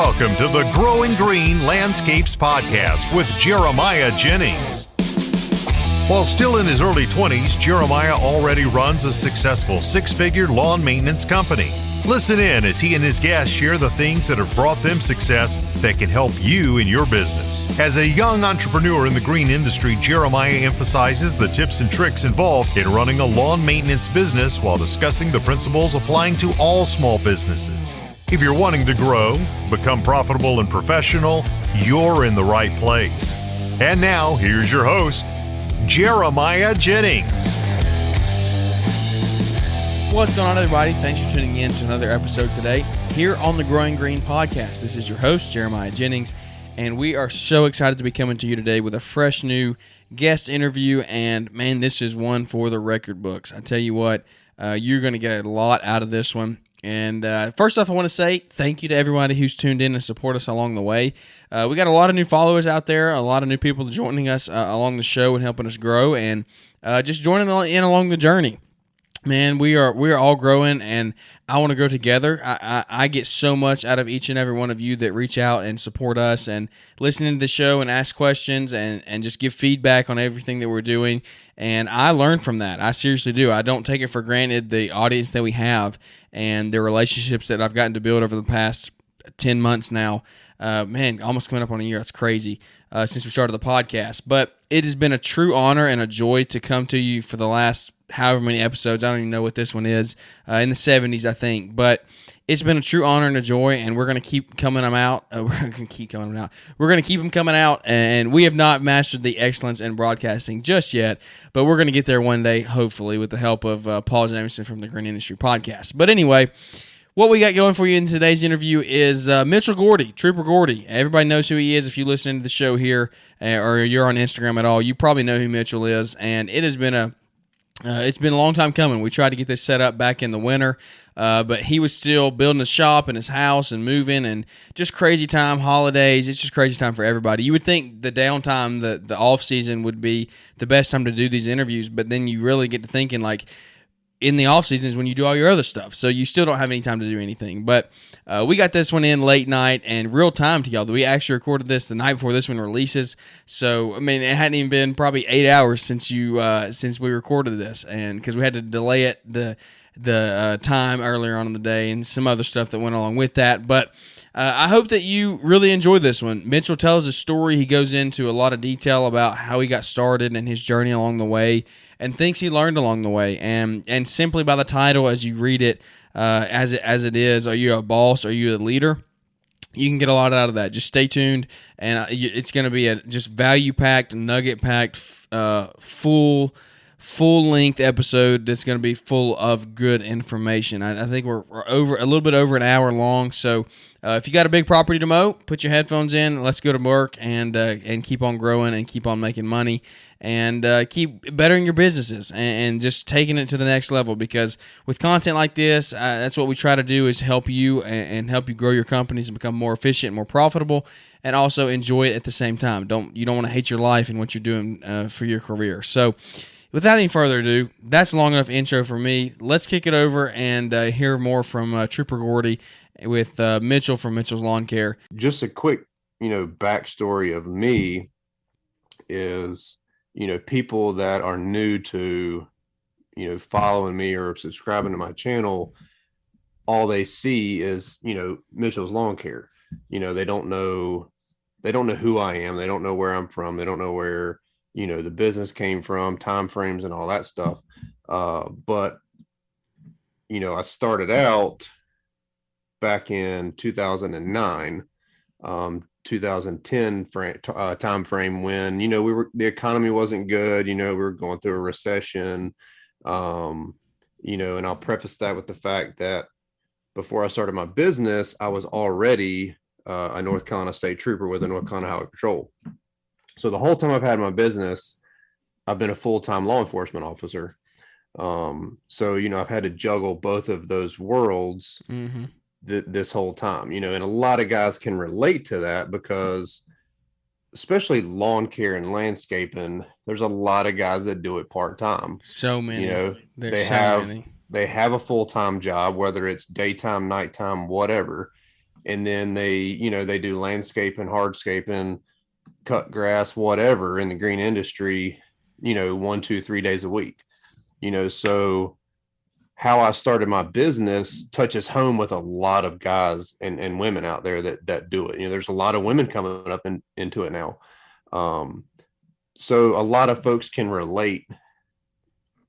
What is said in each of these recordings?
Welcome to the Growing Green Landscapes Podcast with Jeremiah Jennings. While still in his early 20s, Jeremiah already runs a successful six-figure lawn maintenance company. Listen in as he and his guests share the things that have brought them success that can help you in your business. As a young entrepreneur in the green industry, Jeremiah emphasizes the tips and tricks involved in running a lawn maintenance business while discussing the principles applying to all small businesses. If you're wanting to grow, become profitable and professional, you're in the right place. And now, here's your host, Jeremiah Jennings. What's going on, everybody? Thanks for tuning in to another episode today here on the Growing Green Podcast. This is your host, Jeremiah Jennings, and we are so excited to be coming to you today with a fresh new guest interview, and man, this is one for the record books. I tell you what, you're going to get a lot out of this one. And first off, I want to say thank you to everybody who's tuned in and support us along the way. We got a lot of new followers out there, a lot of new people joining us along the show and helping us grow, and just joining in along the journey. Man, we are all growing, and I want to grow together. I get so much out of each and every one of you that reach out and support us and listen to the show and ask questions and just give feedback on everything that we're doing. And I learn from that. I seriously do. I don't take it for granted, the audience that we have and the relationships that I've gotten to build over the past 10 months now. Man, almost coming up on a year. That's crazy since we started the podcast. But it has been a true honor and a joy to come to you for the last however many episodes. I don't even know what this one is, in the 70s, I think. But it's been a true honor and a joy, and we're going to keep coming them out. We're going to keep them coming out, and we have not mastered the excellence in broadcasting just yet, but we're going to get there one day, hopefully, with the help of Paul Jameson from the Green Industry Podcast. But anyway, what we got going for you in today's interview is Mitchell Gordy, Trooper Gordy. Everybody knows who he is. If you listen to the show here or you're on Instagram at all, you probably know who Mitchell is, and it has been it's been a long time coming. We tried to get this set up back in the winter, but he was still building a shop in his house and moving, and just crazy time, holidays. It's just crazy time for everybody. You would think the downtime, the off season would be the best time to do these interviews, but then you really get to thinking like, in the off season is when you do all your other stuff, so you still don't have any time to do anything. But we got this one in late night and real time to y'all. We actually recorded this the night before this one releases, so I mean it hadn't even been probably 8 hours since we recorded this, and because we had to delay it the time earlier on in the day and some other stuff that went along with that. But I hope that you really enjoyed this one. Mitchell tells a story. He goes into a lot of detail about how he got started and his journey along the way, and things he learned along the way. And simply by the title, as you read it, as it is, are you a boss? Are you a leader? You can get a lot out of that. Just stay tuned, and it's going to be a just value-packed, nugget-packed, full-length episode that's going to be full of good information. I think we're over a little bit over an hour long, so if you got a big property to mow, put your headphones in, let's go to work and keep on growing and keep on making money and keep bettering your businesses and just taking it to the next level, because with content like this, that's what we try to do, is help you and help you grow your companies and become more efficient, more profitable, and also enjoy it at the same time. You don't want to hate your life and what you're doing for your career. So without any further ado, that's a long enough intro for me. Let's kick it over and hear more from Trooper Gordy with Mitchell from Mitchell's Lawncare. Just a quick, backstory of me is, people that are new to, following me or subscribing to my channel, all they see is, Mitchell's Lawncare. They don't know who I am. They don't know where I'm from. They don't know where the business came from, time frames and all that stuff. But I started out back in 2009, 2010 time frame when, the economy wasn't good. We were going through a recession. And I'll preface that with the fact that before I started my business, I was already a North Carolina state trooper with the North Carolina Highway Patrol. So the whole time I've had my business, I've been a full-time law enforcement officer. So, I've had to juggle both of those worlds this whole time, and a lot of guys can relate to that because especially lawn care and landscaping, there's a lot of guys that do it part-time. So many. They have a full-time job, whether it's daytime, nighttime, whatever. and then they do landscaping, hardscaping, cut grass, whatever in the green industry, 1, 2, 3 days a week. So how I started my business touches home with a lot of guys and women out there that do it. There's a lot of women coming up into it now. So a lot of folks can relate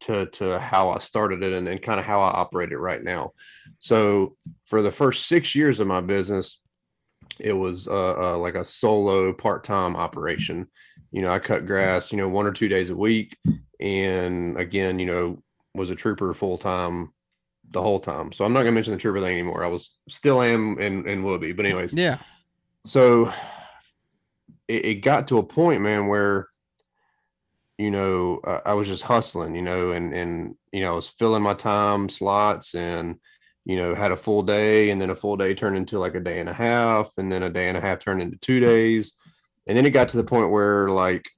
to how I started it and kind of how I operate it right now. So for the first 6 years of my business, it was like a solo part-time operation. I cut grass, 1 or 2 days a week. And again, was a trooper full-time the whole time. So I'm not gonna mention the trooper thing anymore. I still am and will be, but anyways. Yeah. So it got to a point, man, where, I was just hustling, and I was filling my time slots and, had a full day, and then a full day turned into like a day and a half, and then a day and a half turned into 2 days. And then it got to the point where like,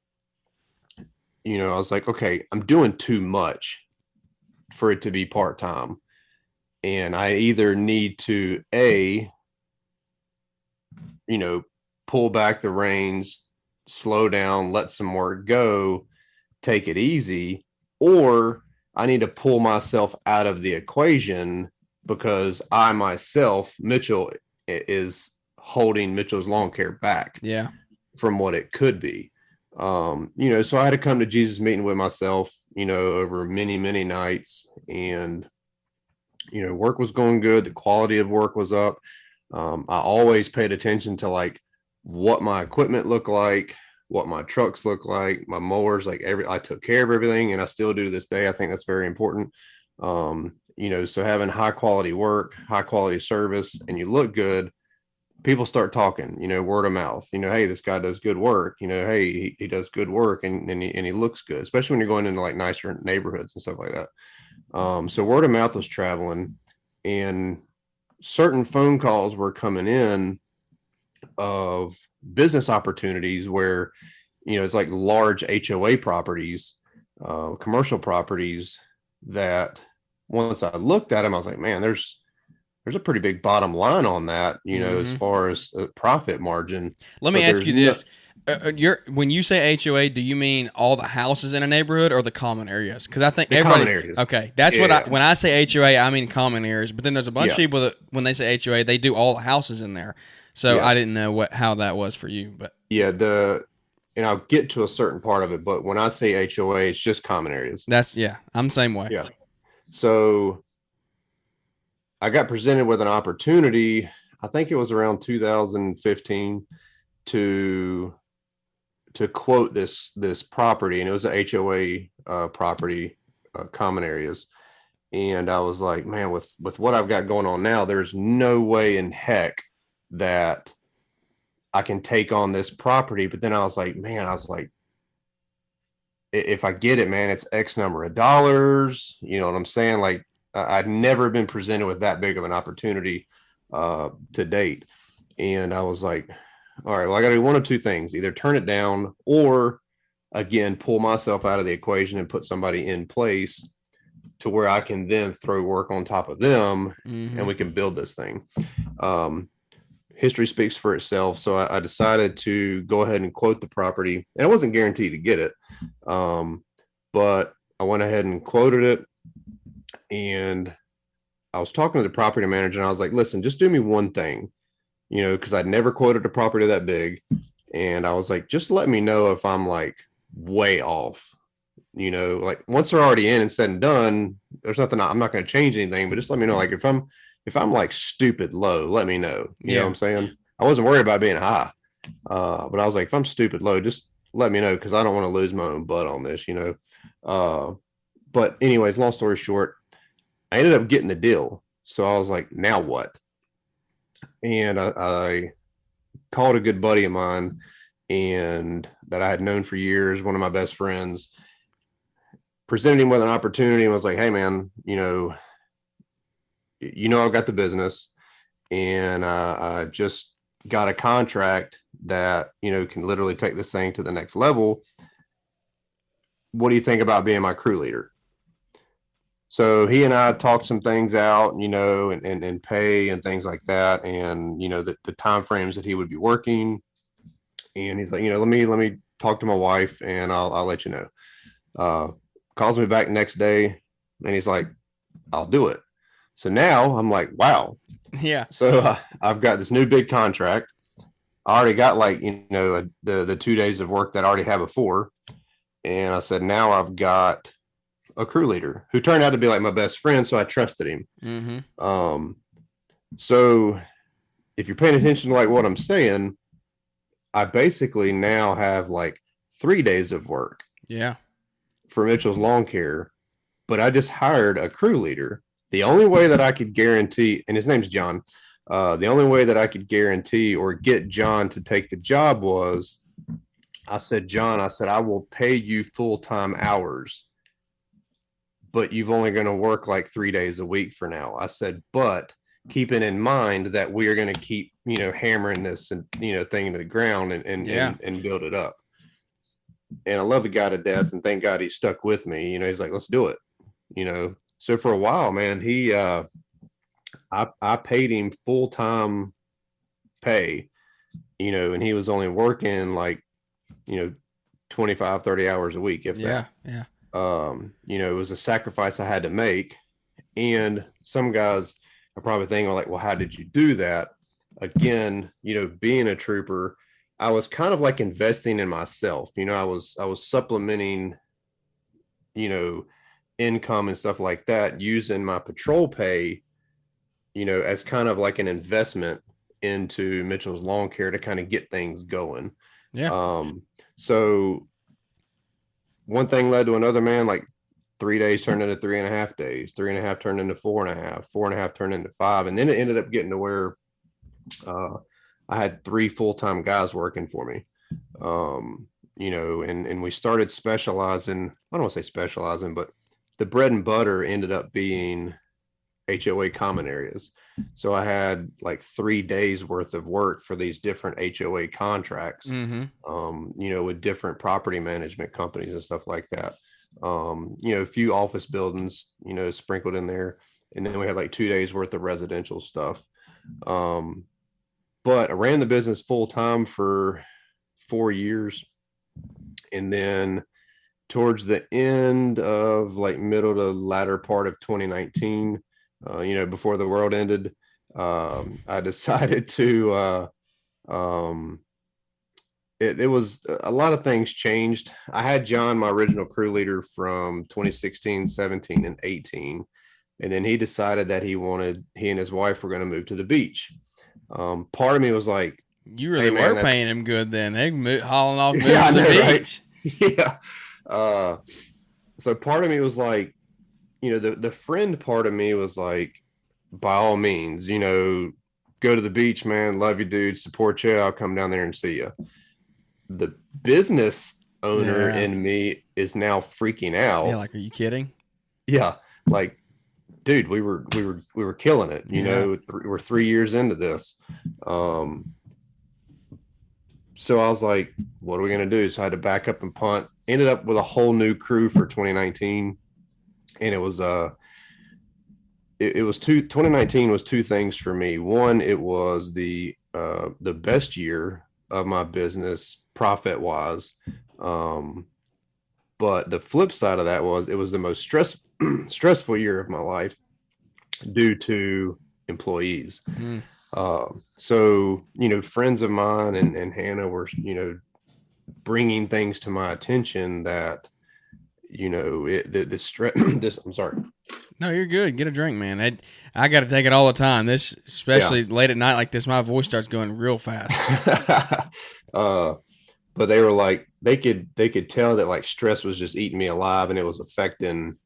I was like, okay, I'm doing too much for it to be part-time. And I either need to pull back the reins, slow down, let some work go, take it easy, or I need to pull myself out of the equation because I myself, Mitchell, is holding Mitchell's Lawncare back from what it could be. So I had to come to Jesus meeting with myself, over many, many nights, and, work was going good. The quality of work was up. I always paid attention to like what my equipment looked like, what my trucks look like, my mowers, I took care of everything, and I still do to this day. I think that's very important. So having high quality work, high quality service, and you look good, people start talking, word of mouth, hey, this guy does good work, hey, he does good work, and he looks good, especially when you're going into like nicer neighborhoods and stuff like that. So word of mouth was traveling, and certain phone calls were coming in of business opportunities where, it's like large HOA properties, commercial properties that once I looked at them, I was like, man, there's a pretty big bottom line on that, as far as profit margin. Let me ask you this. When you say HOA, do you mean all the houses in a neighborhood or the common areas? Because I think common areas. Okay, that's what when I say HOA, I mean common areas. But then there's a bunch of people that when they say HOA, they do all the houses in there. So I didn't know how that was for you. But and I'll get to a certain part of it. But when I say HOA, it's just common areas. I'm the same way. Yeah. So I got presented with an opportunity, I think it was around 2015, to quote this property, and it was a HOA property, common areas. And I was like, man, with what I've got going on now, there's no way in heck that I can take on this property. But then I was like, if I get it, man, it's X number of dollars. You know what I'm saying? Like, I'd never been presented with that big of an opportunity to date. And I was like, all right, well, I got to do one of two things: either turn it down, or again, pull myself out of the equation and put somebody in place to where I can then throw work on top of them, and we can build this thing. History speaks for itself. So I decided to go ahead and quote the property, and I wasn't guaranteed to get it. But I went ahead and quoted it, and I was talking to the property manager, and I was like, listen, just do me one thing, because I'd never quoted a property that big. And I was like, just let me know if I'm like way off, like once they're already in and said and done, there's nothing, I'm not going to change anything, but just let me know. Like if I'm like stupid low, let me know. You know what I'm saying? I wasn't worried about being high. But I was like, if I'm stupid low, just let me know, because I don't want to lose my own butt on this, But anyways, long story short, I ended up getting the deal. So I was like, now what? And I called a good buddy of mine, and that I had known for years, one of my best friends, presented him with an opportunity, and was like, hey man, I've got the business, and I just got a contract that, can literally take this thing to the next level. What do you think about being my crew leader? So he and I talked some things out, and pay and things like that, and the time frames that he would be working. And he's like, let me talk to my wife, and I'll let you know. Calls me back next day, and he's like, I'll do it. So now I'm like, wow. Yeah. So I've got this new big contract. I already got the 2 days of work that I already had before. And I said, now I've got a crew leader who turned out to be like my best friend. So I trusted him. Mm-hmm. So if you're paying attention to like what I'm saying, I basically now have like 3 days of work. Yeah. For Mitchell's Lawncare, but I just hired a crew leader. The only way that I could guarantee, and his name's John, the only way that I could guarantee or get John to take the job was, I said, John, I will pay you full-time hours, but you've only going to work like 3 days a week for now. I said, but keeping in mind that we are going to keep, hammering this and, thing into the ground and build it up. And I love the guy to death, and thank God he stuck with me. He's like, let's do it. So for a while, man, I paid him full-time pay, and he was only working like, 25, 30 hours a week. If that. Yeah. It was a sacrifice I had to make. And some guys are probably thinking like, well, how did you do that? Again, being a trooper, I was kind of like investing in myself. I was supplementing, income and stuff like that, using my patrol pay, as kind of like an investment into Mitchell's Lawncare to kind of get things going. Yeah. So one thing led to another, man. Like 3 days turned into 3.5 days, 3.5 turned into 4.5, 4.5 turned into 5. And then it ended up getting to where I had 3 full-time guys working for me. And we started specializing. I don't want to say specializing, but the bread and butter ended up being HOA common areas. So I had like 3 days worth of work for these different HOA contracts, with different property management companies and stuff like that. A few office buildings, sprinkled in there. And then we had like 2 days worth of residential stuff. But I ran the business full time for 4 years. And then towards the end of like middle to latter part of 2019, before the world ended, I decided to, it was a lot of things changed. I had John, my original crew leader, from 2016, 17, and 18. And then he decided that he and his wife were going to move to the beach. Part of me was like, you really were paying him good then. They hauling off moving to the beach. Right? Yeah. So part of me was like, the friend part of me was like, by all means, go to the beach, man. Love you, dude. Support you. I'll come down there and see you. The business owner in me is now freaking out. Yeah, like, are you kidding? Yeah, like, dude, we were killing it. We're 3 years into this. So I was like, what are we going to do? So I had to back up and punt. Ended up with a whole new crew for 2019. And it was 2019 was 2 things for me. One, it was the best year of my business profit wise. But the flip side of that was it was the most stressful year of my life due to employees. So, friends of mine and Hannah were, bringing things to my attention that, the stress, I'm sorry. No, you're good. Get a drink, man. I got to take it all the time. This, especially late at night like this, my voice starts going real fast. But they were like, they could tell that like stress was just eating me alive, and it was affecting,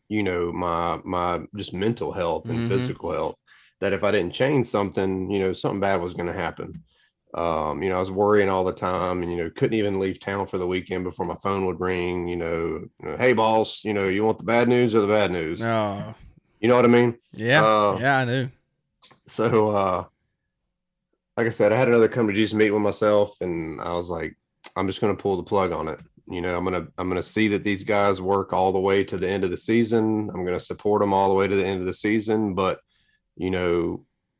my just mental health and physical health, that if I didn't change something, something bad was going to happen. I was worrying all the time, and, couldn't even leave town for the weekend before my phone would ring, hey boss, you want the bad news or the bad news? Oh, you know what I mean? Yeah. Yeah, I do. So, like I said, I had another come to Jesus meeting with myself, and I was like, I'm just going to pull the plug on it. I'm gonna see that these guys work all the way to the end of the season. I'm gonna support them all the way to the end of the season. But,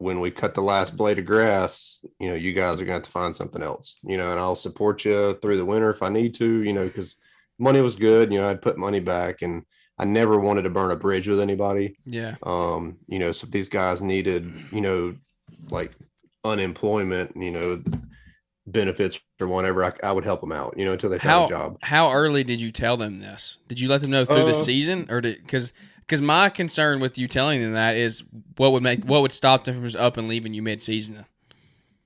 when we cut the last blade of grass, you guys are gonna have to find something else, and I'll support you through the winter if I need to, because money was good. I'd put money back, and I never wanted to burn a bridge with anybody. Yeah. So if these guys needed, like unemployment, benefits or whatever, I would help them out, until they found a job. How early did you tell them this? Did you let them know through the season, or because my concern with you telling them that is what would stop them from just up and leaving you mid-season?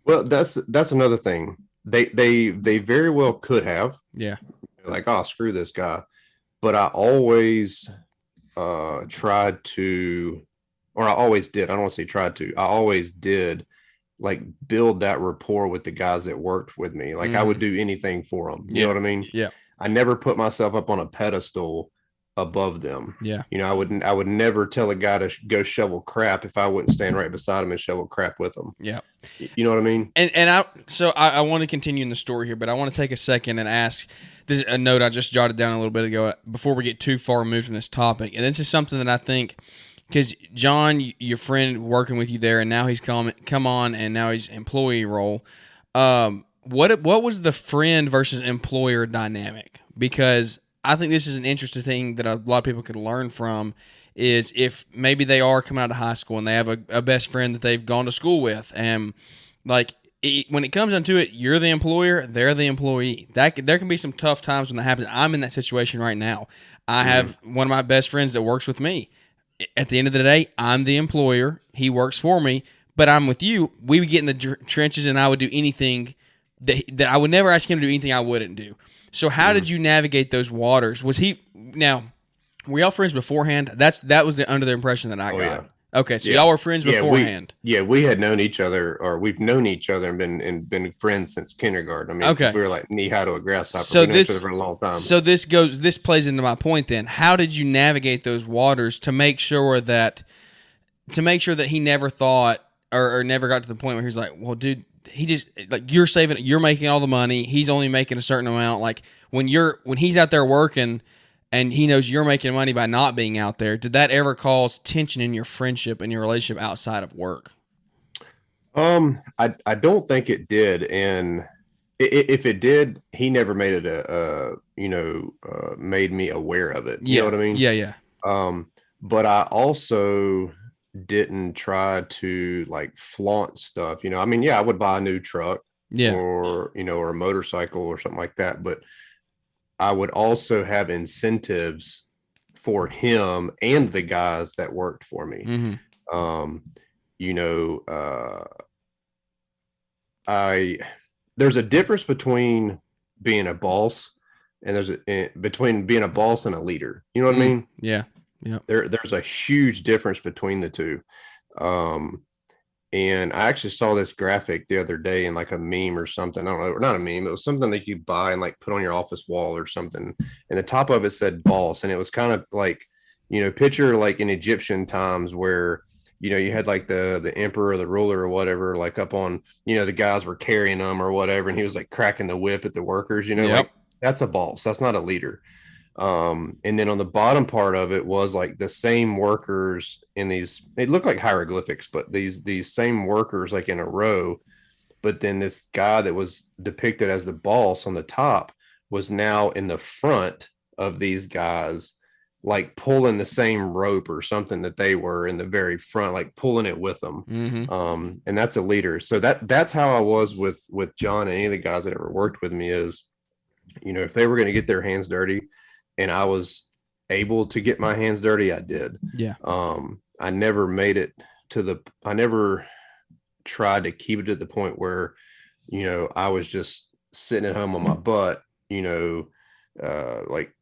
Well, that's another thing. They very well could have. Yeah. Like, oh, screw this guy. But I always tried to, or I always did. I don't want to say tried to. I always did, like, build that rapport with the guys that worked with me. Like, I would do anything for them. You know what I mean? Yeah. I never put myself up on a pedestal above them. Yeah. I would never tell a guy to go shovel crap if I wouldn't stand right beside him and shovel crap with him. Yeah. You know what I mean? And I want to continue in the story here, but I want to take a second and ask. This is a note I just jotted down a little bit ago before we get too far removed from this topic. And this is something that I think, because John, your friend working with you there, and now he's come on, and now he's employee role. What was the friend versus employer dynamic? Because I think this is an interesting thing that a lot of people could learn from, is if maybe they are coming out of high school and they have a best friend that they've gone to school with, and like when it comes down to it, you're the employer, they're the employee. There can be some tough times when that happens. I'm in that situation right now. I have one of my best friends that works with me. At the end of the day, I'm the employer. He works for me, but I'm with you. We would get in the trenches, and I would do anything that I would never ask him to do anything I wouldn't do. So how did you navigate those waters? Were y'all friends beforehand? That was under the impression that I got. Yeah. Okay, so y'all were friends beforehand. We had known each other, or we've known each other and been friends since kindergarten. I mean, since we were like knee high to a grasshopper. So we've known each other for a long time. So this plays into my point then. How did you navigate those waters to make sure that he never thought or never got to the point where he's like, well, dude, he just, like, you're saving, you're making all the money, he's only making a certain amount. Like when he's out there working and he knows you're making money by not being out there, did that ever cause tension in your friendship and your relationship outside of work? I don't think it did. And if it did, he never made it made me aware of it. You know what I mean? Yeah. But I also didn't try to like flaunt stuff. I would buy a new truck, or a motorcycle or something like that. But I would also have incentives for him and the guys that worked for me. Mm-hmm. There's a difference between being a boss and between being a boss and a leader. You know what I mean? Yeah. Yeah. There's a huge difference between the two. And I actually saw this graphic the other day in like a meme or something. I don't know, not a meme. It was something that you buy and like put on your office wall or something. And the top of it said boss. And it was kind of like, picture like in Egyptian times where, you had like the emperor or the ruler or whatever, like up on, the guys were carrying them or whatever. And he was like cracking the whip at the workers, like that's a boss. That's not a leader. And then on the bottom part of it was like the same workers in these, it looked like hieroglyphics, but these same workers like in a row. But then this guy that was depicted as the boss on the top was now in the front of these guys, like pulling the same rope or something that they were in the very front, like pulling it with them. Mm-hmm. And that's a leader. So that's how I was with John and any of the guys that ever worked with me is, if they were going to get their hands dirty, and I was able to get my hands dirty, I did. Yeah. I never made it I never tried to keep it to the point where, I was just sitting at home on my butt, like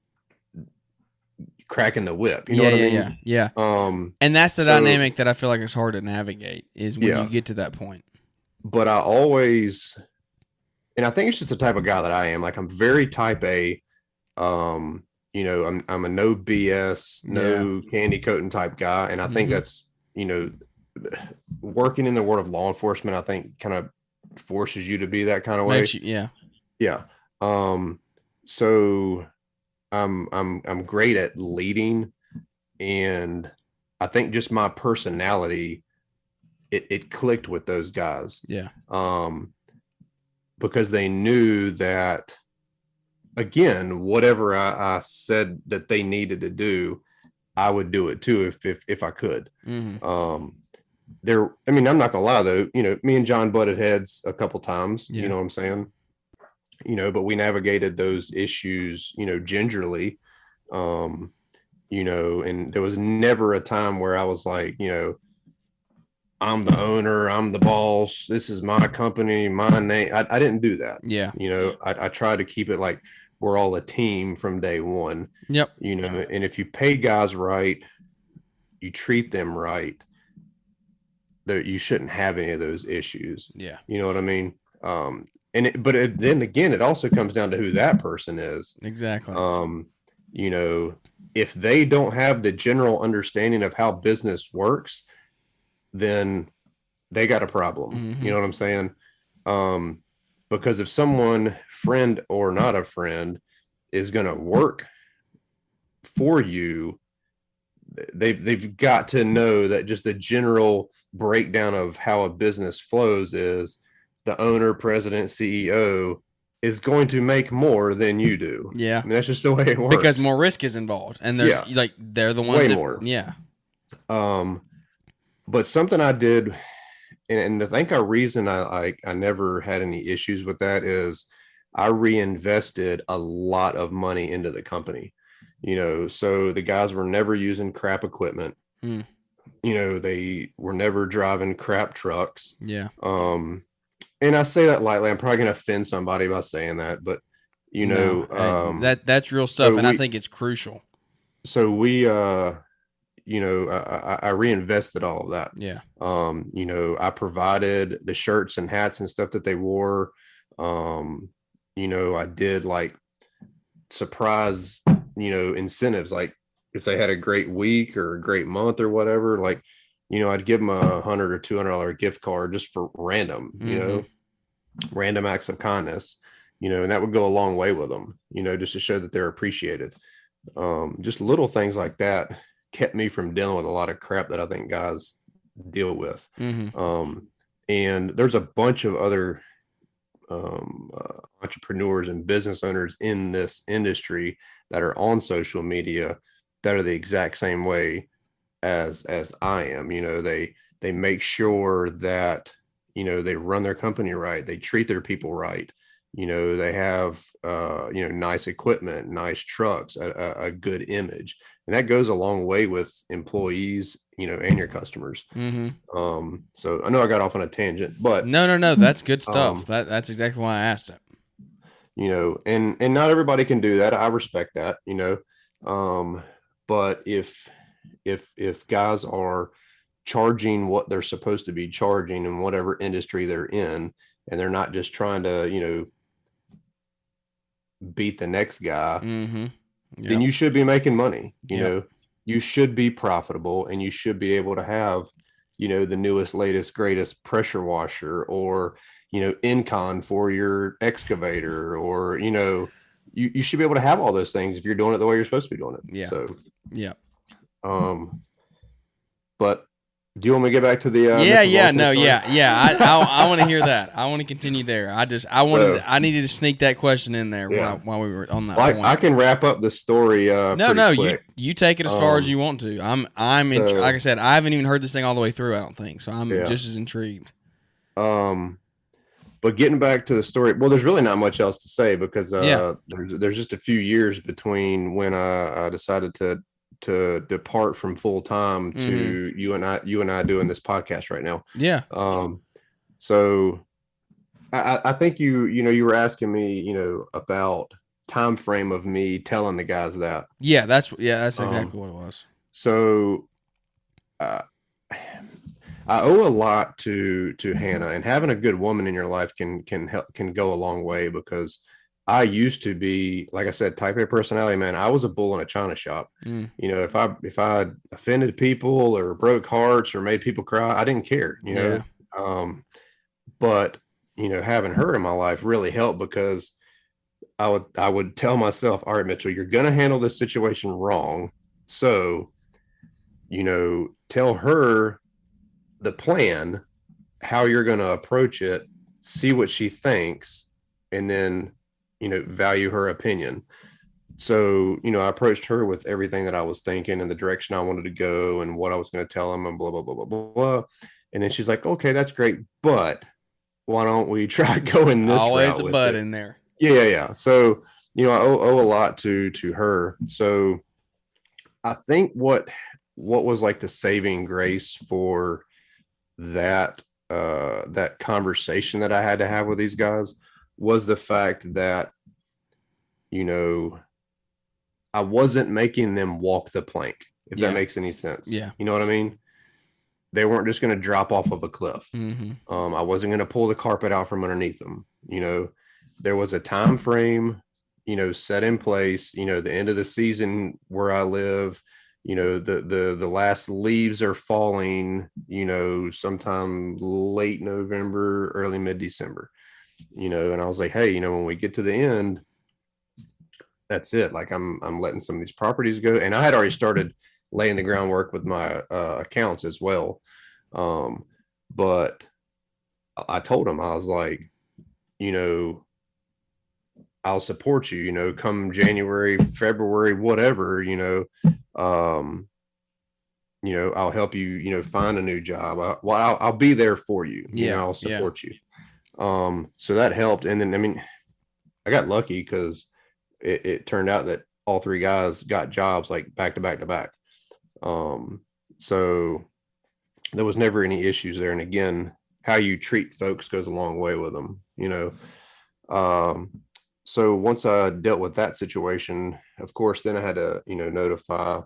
cracking the whip. You know what I mean? Yeah. And that's the dynamic that I feel like is hard to navigate is when you get to that point. But I always, and I think it's just the type of guy that I am. Like I'm very type A. I'm a no BS, no candy coating type guy. And I think that's, working in the world of law enforcement, I think kind of forces you to be that kind of way. so I'm great at leading, and I think just my personality, it clicked with those guys. Yeah. Because they knew that, again, whatever I said that they needed to do, I would do it too if I could. I mean, I'm not gonna lie though, me and John butted heads a couple times, Yeah. you know what I'm saying? But we navigated those issues, gingerly. And there was never a time where I was like, I'm the owner, I'm the boss, this is my company, my name. I didn't do that. Yeah. I tried to keep it like we're all a team from day one. Yep. And if you pay guys right, you treat them right, that you shouldn't have any of those issues. Yeah. You know what I mean? Then again, it also comes down to who that person is. Exactly. If they don't have the general understanding of how business works, then they got a problem. You know what I'm saying? Because if someone, friend or not a friend, is going to work for you, they've got to know that just the general breakdown of how a business flows is the owner, president, CEO is going to make more than you do. Yeah. I mean, that's just the way it works. Because more risk is involved. And there's they're the ones way more. Yeah. But something I did, and I think a reason I never had any issues with that is I reinvested a lot of money into the company. So the guys were never using crap equipment. They were never driving crap trucks. Yeah. And I say that lightly. I'm probably going to offend somebody by saying that, but that's real stuff, and I think it's crucial. So we, I reinvested all of that. Yeah. I provided the shirts and hats and stuff that they wore. I did like surprise, incentives, like if they had a great week or a great month or whatever, like, I'd give them $100 or $200 gift card just for random, random acts of kindness, and that would go a long way with them, just to show that they're appreciated. Just little things like that kept me from dealing with a lot of crap that I think guys deal with. And there's a bunch of other entrepreneurs and business owners in this industry that are on social media that are the exact same way as I am. They make sure that they run their company right, they treat their people right, they have nice equipment, nice trucks, a good image, and that goes a long way with employees, and your customers. So I know I got off on a tangent, but no, that's good stuff. That's exactly why I asked it. And not everybody can do that. I respect that, but if guys are charging what they're supposed to be charging in whatever industry they're in, and they're not just trying to, beat the next guy, then you should be making money. You should be profitable, and you should be able to have, the newest, latest, greatest pressure washer, or, Incon for your excavator, or, you should be able to have all those things if you're doing it the way you're supposed to be doing it. Yeah. So, yeah. But do you want me to get back to the I want to hear that. I want to continue there. I needed to sneak that question in there while we were on that. I can wrap up the story. Quick. You take it as far as you want to. Like I said, I haven't even heard this thing all the way through, I don't think. So I'm just as intrigued. But getting back to the story, well, there's really not much else to say, because there's just a few years between when I decided to depart from full time to you and I doing this podcast right now. Yeah. So I think you were asking me, about time frame of me telling the guys that. Yeah, that's exactly what it was. So I owe a lot to Hannah, and having a good woman in your life can go a long way, because I used to be, like I said, type A personality, man. I was a bull in a china shop. If I offended people or broke hearts or made people cry, I didn't care, But having her in my life really helped, because I would tell myself, all right, Mitchell, you're going to handle this situation wrong. So, tell her the plan, how you're going to approach it, see what she thinks, and then, value her opinion. So, I approached her with everything that I was thinking and the direction I wanted to go and what I was going to tell him and blah, blah, blah, blah, blah, blah. And then she's like, okay, that's great. But why don't we try going this Always route a with but it? in there. Yeah. So, I owe a lot to her. So I think what was like the saving grace for that conversation that I had to have with these guys was the fact that, I wasn't making them walk the plank, if that makes any sense. Yeah. You know what I mean? They weren't just going to drop off of a cliff. Mm-hmm. I wasn't going to pull the carpet out from underneath them. There was a time frame, set in place, the end of the season where I live, the last leaves are falling, sometime late November, early mid-December, and I was like, hey, when we get to the end, that's it. Like I'm letting some of these properties go. And I had already started laying the groundwork with my accounts as well. But I told him, I was like, I'll support you, come January, February, whatever, I'll help you, find a new job. I'll be there for you. I'll support you. So that helped. And then, I mean, I got lucky because it turned out that all three guys got jobs like back to back to back. So there was never any issues there. And again, how you treat folks goes a long way with them, so once I dealt with that situation, of course, then I had to, notify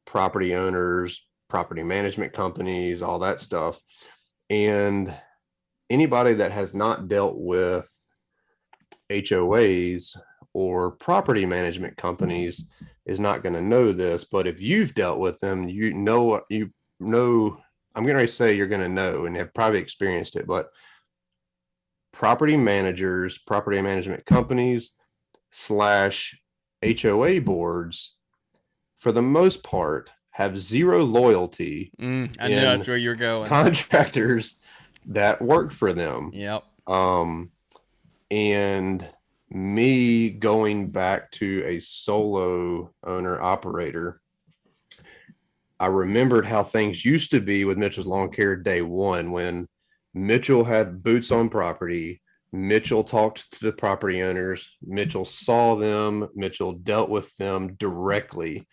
property owners, property management companies, all that stuff. And anybody that has not dealt with HOAs or property management companies is not going to know this, but if you've dealt with them, I'm going to say you're going to know and have probably experienced it, but property managers, property management companies / HOA boards, for the most part, have zero loyalty. I knew that's where you're going. Contractors that work for them. Yep. And me going back to a solo owner operator, I remembered how things used to be with Mitchell's Lawncare day one, when Mitchell had boots on property. Mitchell talked to the property owners. Mitchell saw them. Mitchell dealt with them directly.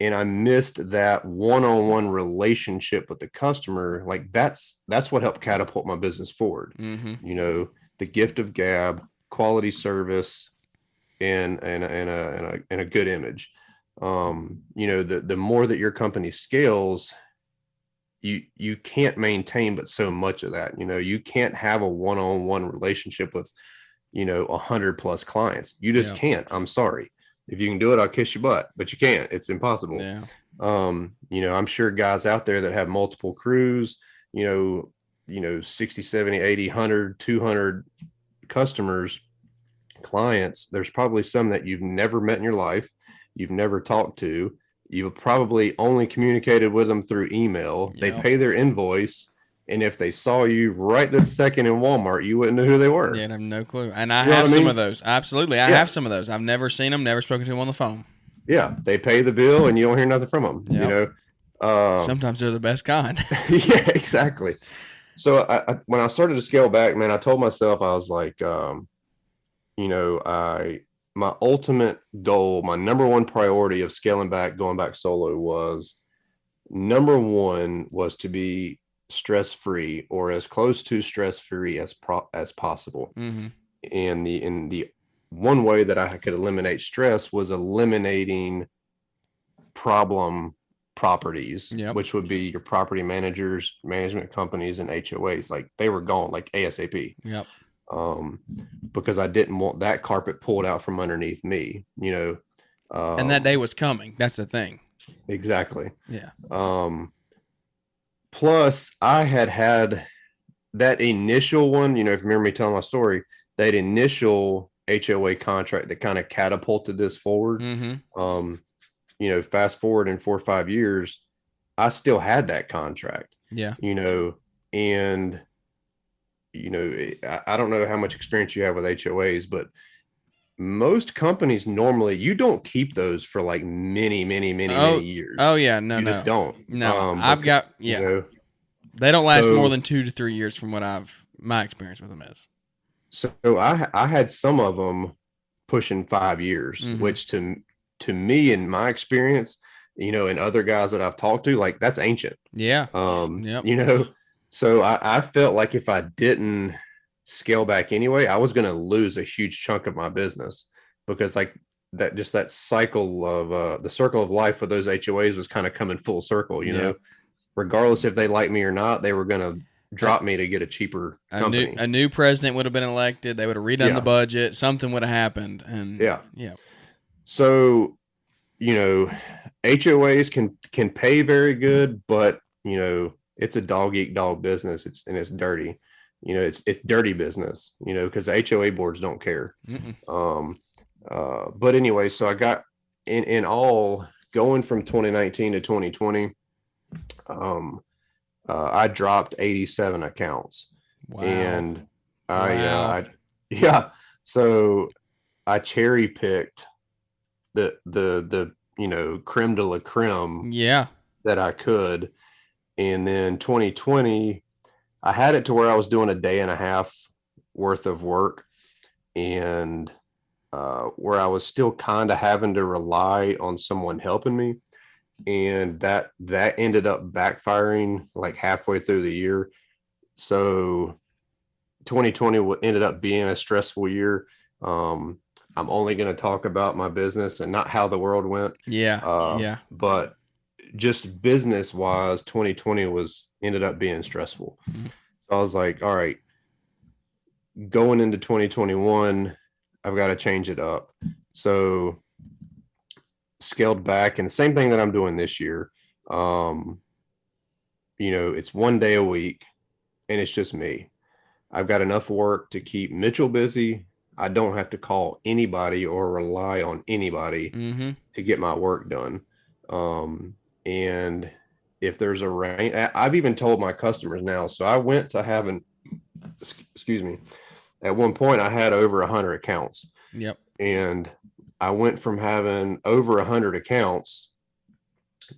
And I missed that one-on-one relationship with the customer. Like that's what helped catapult my business forward. Mm-hmm. The gift of gab, quality service, and a good image. The more that your company scales, you can't maintain but so much of that. You can't have a one-on-one relationship with 100+ clients. You just can't. I'm sorry. If you can do it, I'll kiss your butt, but you can't. It's impossible. Yeah. I'm sure guys out there that have multiple crews, 60, 70, 80, 100, 200 customers, clients, there's probably some that you've never met in your life. You've never talked to. You've probably only communicated with them through email. They pay their invoice. And if they saw you right this second in Walmart, you wouldn't know who they were. Yeah, I have no clue. And I have some of those. Absolutely. I have some of those. I've never seen them, never spoken to them on the phone. Yeah. They pay the bill and you don't hear nothing from them. Yep. Sometimes they're the best kind. Yeah, exactly. So when I started to scale back, man, I told myself, I was like, my ultimate goal, my number one priority of scaling back, going back solo was to be stress-free or as close to stress-free as possible. Mm-hmm. And the one way that I could eliminate stress was eliminating problem properties, which would be your property managers, management companies, and HOAs. Like they were gone like ASAP. Yep. Because I didn't want that carpet pulled out from underneath me, and that day was coming. That's the thing. Exactly. Yeah. Plus I had that initial one, if you remember me telling my story, that initial HOA contract that kind of catapulted this forward. You know, fast forward in 4 or 5 years, I still had that contract. Yeah. You know, and you know, I don't know how much experience you have with HOAs, but most companies normally you don't keep those for like many years. Oh yeah, no, You no, just don't. no. I've got you know, they don't last more so than 2 to 3 years from what my experience with them is. so I had some of them pushing 5 years, which to me in my experience, you know, and other guys that I've talked to, like that's ancient. Yeah. You know, so I felt like if I didn't scale back anyway, I was going to lose a huge chunk of my business because like that cycle of the circle of life for those HOAs was kind of coming full circle, you know, regardless if they like me or not, they were going to drop me to get a cheaper company. A new president would have been elected. They would have redone the budget. Something would have happened. And yeah. So, you know, HOAs can pay very good, but you know, it's a dog eat dog business. It's dirty. You know, it's dirty business, you know, because the HOA boards don't care. But anyway, so I got in all going from 2019 to 2020, I dropped 87 accounts. Wow. And so I cherry picked the you know, creme de la creme that I could. And then 2020, I had it to where I was doing a day and a half worth of work, and where I was still kind of having to rely on someone helping me. And that ended up backfiring like halfway through the year. So 2020 ended up being a stressful year. I'm only going to talk about my business and not how the world went. But just business wise, 2020 ended up being stressful. So I was like, all right, going into 2021, I've got to change it up. So scaled back, and the same thing that I'm doing this year. You know, it's 1 day a week and it's just me. I've got enough work to keep Mitchell busy. I don't have to call anybody or rely on anybody to get my work done. And if there's a rain, I've even told my customers now. So I went to having, excuse me, at one point I had over 100 accounts. And I went from having over 100 accounts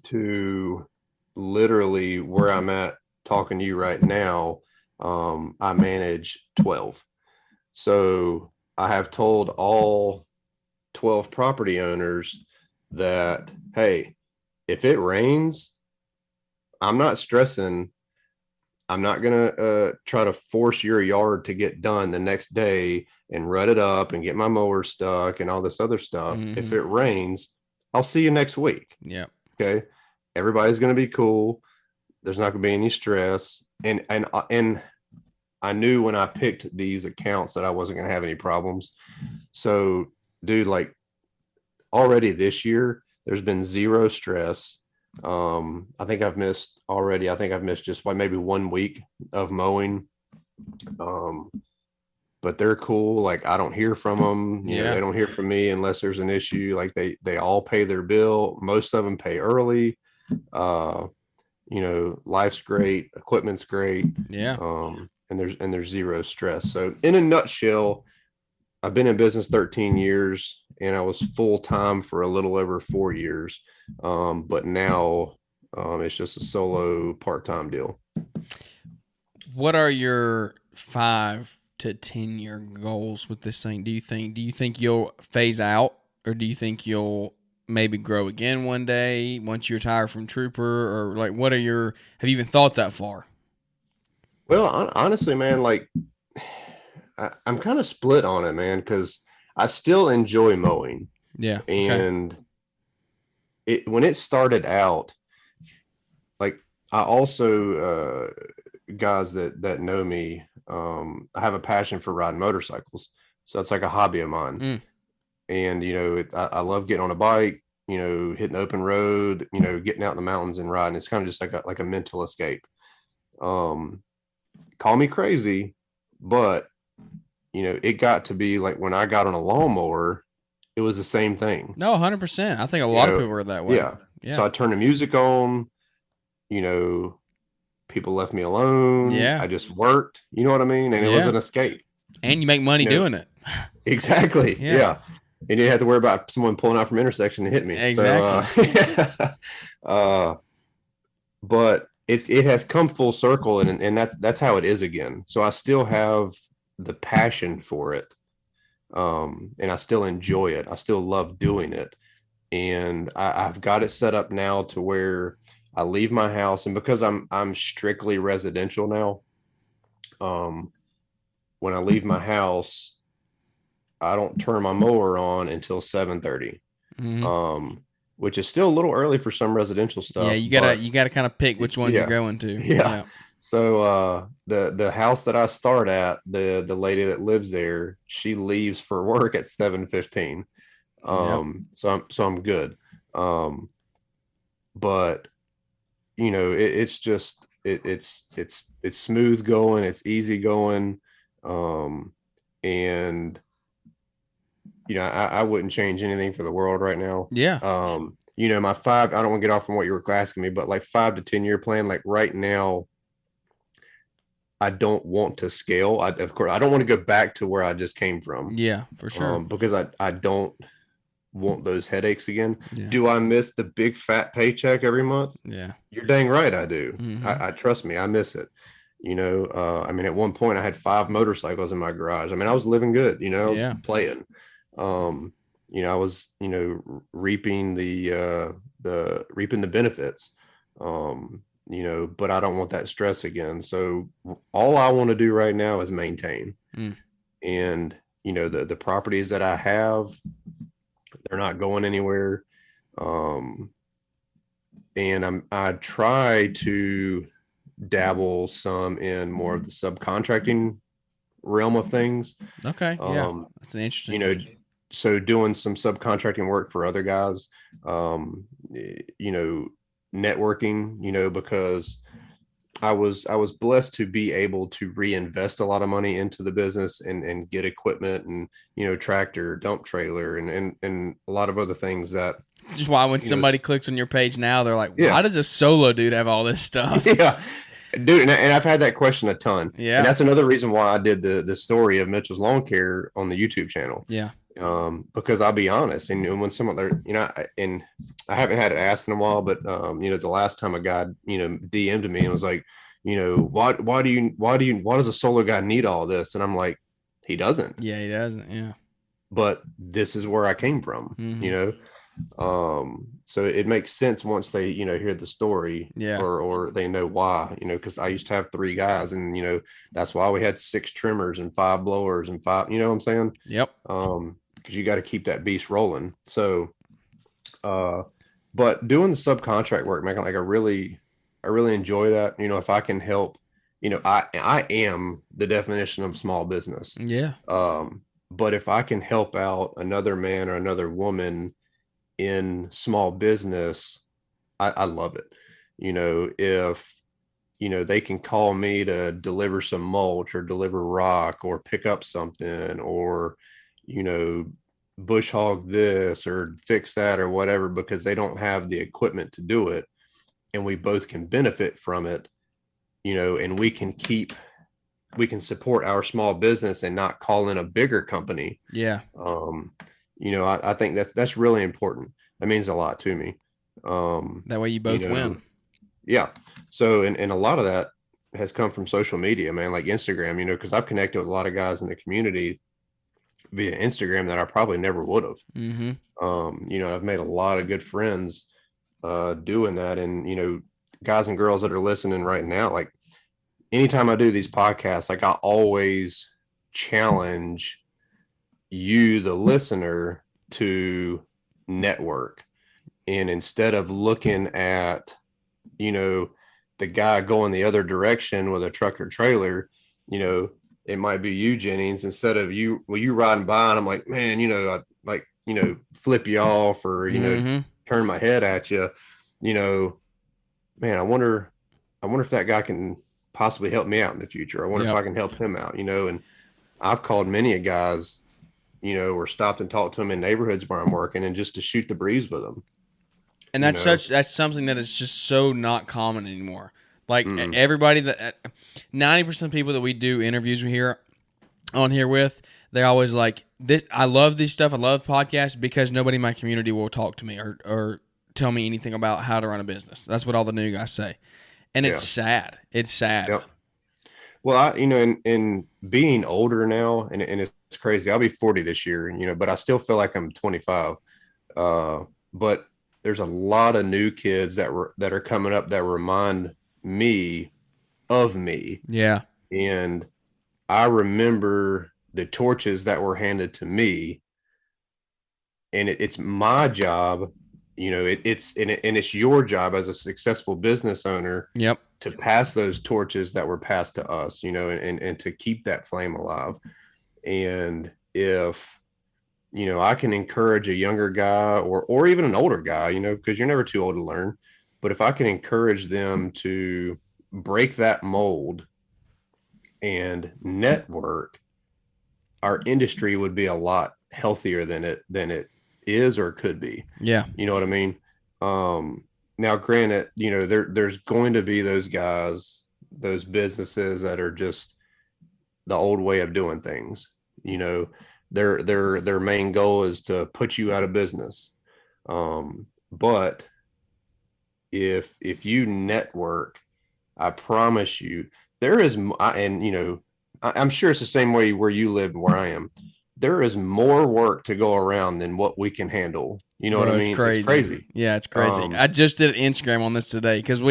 to literally where I'm at talking to you right now. I manage 12. So I have told all 12 property owners that, hey, if it rains, I'm not stressing. I'm not going to try to force your yard to get done the next day and rut it up and get my mower stuck and all this other stuff. If it rains, I'll see you next week. Okay. Everybody's going to be cool. There's not going to be any stress. And I knew when I picked these accounts that I wasn't going to have any problems. So, dude, like already this year, there's been zero stress. I think I've missed just like maybe 1 week of mowing. But they're cool. Like I don't hear from them. You know, they don't hear from me unless there's an issue. Like they all pay their bill. Most of them pay early. You know, life's great. Equipment's great. And there's zero stress. So in a nutshell, I've been in business 13 years and I was full time for a little over 4 years. But now it's just a solo part-time deal. What are your 5 to 10 year goals with this thing? Do you think you'll phase out, or do you think you'll maybe grow again one day once you retire from Trooper, or like have you even thought that far? Well, honestly, man, like I'm kind of split on it, man, because I still enjoy mowing. And when it started out, like I also, guys that know me, I have a passion for riding motorcycles. So it's like a hobby of mine. And, you know, I love getting on a bike, you know, hitting open road, you know, getting out in the mountains and riding. It's kind of just like a mental escape. Call me crazy, but it got to be like when I got on a lawnmower, it was the same thing. No, 100%. I think a You lot of know, people are that way. yeah. So Yeah. I turned the music on, you know, people left me alone. Yeah. I just worked, you know what I mean? And it was Yeah. an escape. And you make money You know, doing it. exactly. Yeah. Yeah. And you didn't have to worry about someone pulling out from intersection to hit me. Exactly. So but it has come full circle, and that's how it is again. So I still have the passion for it. And I still enjoy it. I still love doing it. And I've got it set up now to where I leave my house, and because I'm strictly residential now, when I leave my house, I don't turn my mower on until 7:30. Mm-hmm. Which is still a little early for some residential stuff. Yeah, you gotta kind of pick which ones you're going to. Yeah. So the house that I start at, the lady that lives there, she leaves for work at 7:15. So I'm good. But it's just it's smooth going, it's easy going. And I wouldn't change anything for the world right now. Yeah. My I don't want to get off from what you were asking me, but like 5 to 10 year plan, like right now, I don't want to scale. Of course, I don't want to go back to where I just came from. Yeah, for sure. Because I don't want those headaches again. Yeah. Do I miss the big fat paycheck every month? Yeah. You're dang right I do. Mm-hmm. I trust me, I miss it. At one point I had 5 motorcycles in my garage. I was living good, I was playing. I was, reaping the benefits. But I don't want that stress again. So all I want to do right now is maintain. And, the properties that I have, they're not going anywhere. And I try to dabble some in more of the subcontracting realm of things. Okay. Yeah. That's an interesting so doing some subcontracting work for other guys, networking, because I was blessed to be able to reinvest a lot of money into the business and get equipment and, tractor, dump trailer, and a lot of other things that. Which is why when somebody clicks on your page now, they're like, why does a solo dude have all this stuff? Yeah. Dude, and I've had that question a ton. Yeah. And that's another reason why I did the story of Mitchell's Lawncare on the YouTube channel. Yeah. Because I'll be honest, and when someone there, and I haven't had it asked in a while, but the last time a guy, DM'd me and was like, why does a solo guy need all this? And I'm like, he doesn't. Yeah, he doesn't. Yeah. But this is where I came from, so it makes sense once they, hear the story, or they know why, because I used to have 3 guys, and, that's why we had 6 trimmers and 5 blowers and 5, you know what I'm saying? Yep. Because you got to keep that beast rolling. So, but doing the subcontract work, man, like I really enjoy that. If I can help, I am the definition of small business. Yeah. But if I can help out another man or another woman in small business, I love it. If, they can call me to deliver some mulch or deliver rock or pick up something or, bush hog this or fix that or whatever, because they don't have the equipment to do it. And we both can benefit from it, and we can support our small business and not call in a bigger company. Yeah. I think that's really important. That means a lot to me. That way you both win. Yeah. So, and a lot of that has come from social media, man, like Instagram, because I've connected with a lot of guys in the community via Instagram that I probably never would have. Mm-hmm. I've made a lot of good friends doing that. And, guys and girls that are listening right now, like anytime I do these podcasts, like I always challenge you, the listener, to network. And instead of looking at, the guy going the other direction with a truck or trailer, it might be you, Jennings, instead of you riding by and I'm like, man, I like, flip you off or, turn my head at you, man, I wonder if that guy can possibly help me out in the future. I wonder if I can help him out, and I've called many a guys, or stopped and talked to them in neighborhoods where I'm working, and just to shoot the breeze with them. And You know, that's something that is just so not common anymore. Like mm, everybody that 90% of people that we do interviews on here with, they're always like, "This, I love this stuff. I love podcasts because nobody in my community will talk to me or tell me anything about how to run a business." That's what all the new guys say, and it's yeah, sad. It's sad. yep. Well, in being older now, and it's crazy. I'll be 40 this year, but I still feel like I'm 25. But there's a lot of new kids that are coming up that remind me of me. Yeah, And I remember the torches that were handed to me, and it's my job, it's your job as a successful business owner yep, to pass those torches that were passed to us, and to keep that flame alive. And if, I can encourage a younger guy or even an older guy, because you're never too old to learn, but if I can encourage them to break that mold and network, our industry would be a lot healthier than it is or could be. yeah, You know what I mean? Now, granted, there's going to be those guys, those businesses that are just the old way of doing things. Their main goal is to put you out of business. But if you network, I promise you, there is, and I'm sure it's the same way where you live and where I am. There is more work to go around than what we can handle. You know what I mean? It's crazy. It's crazy. Yeah, it's crazy. I just did an Instagram on this today because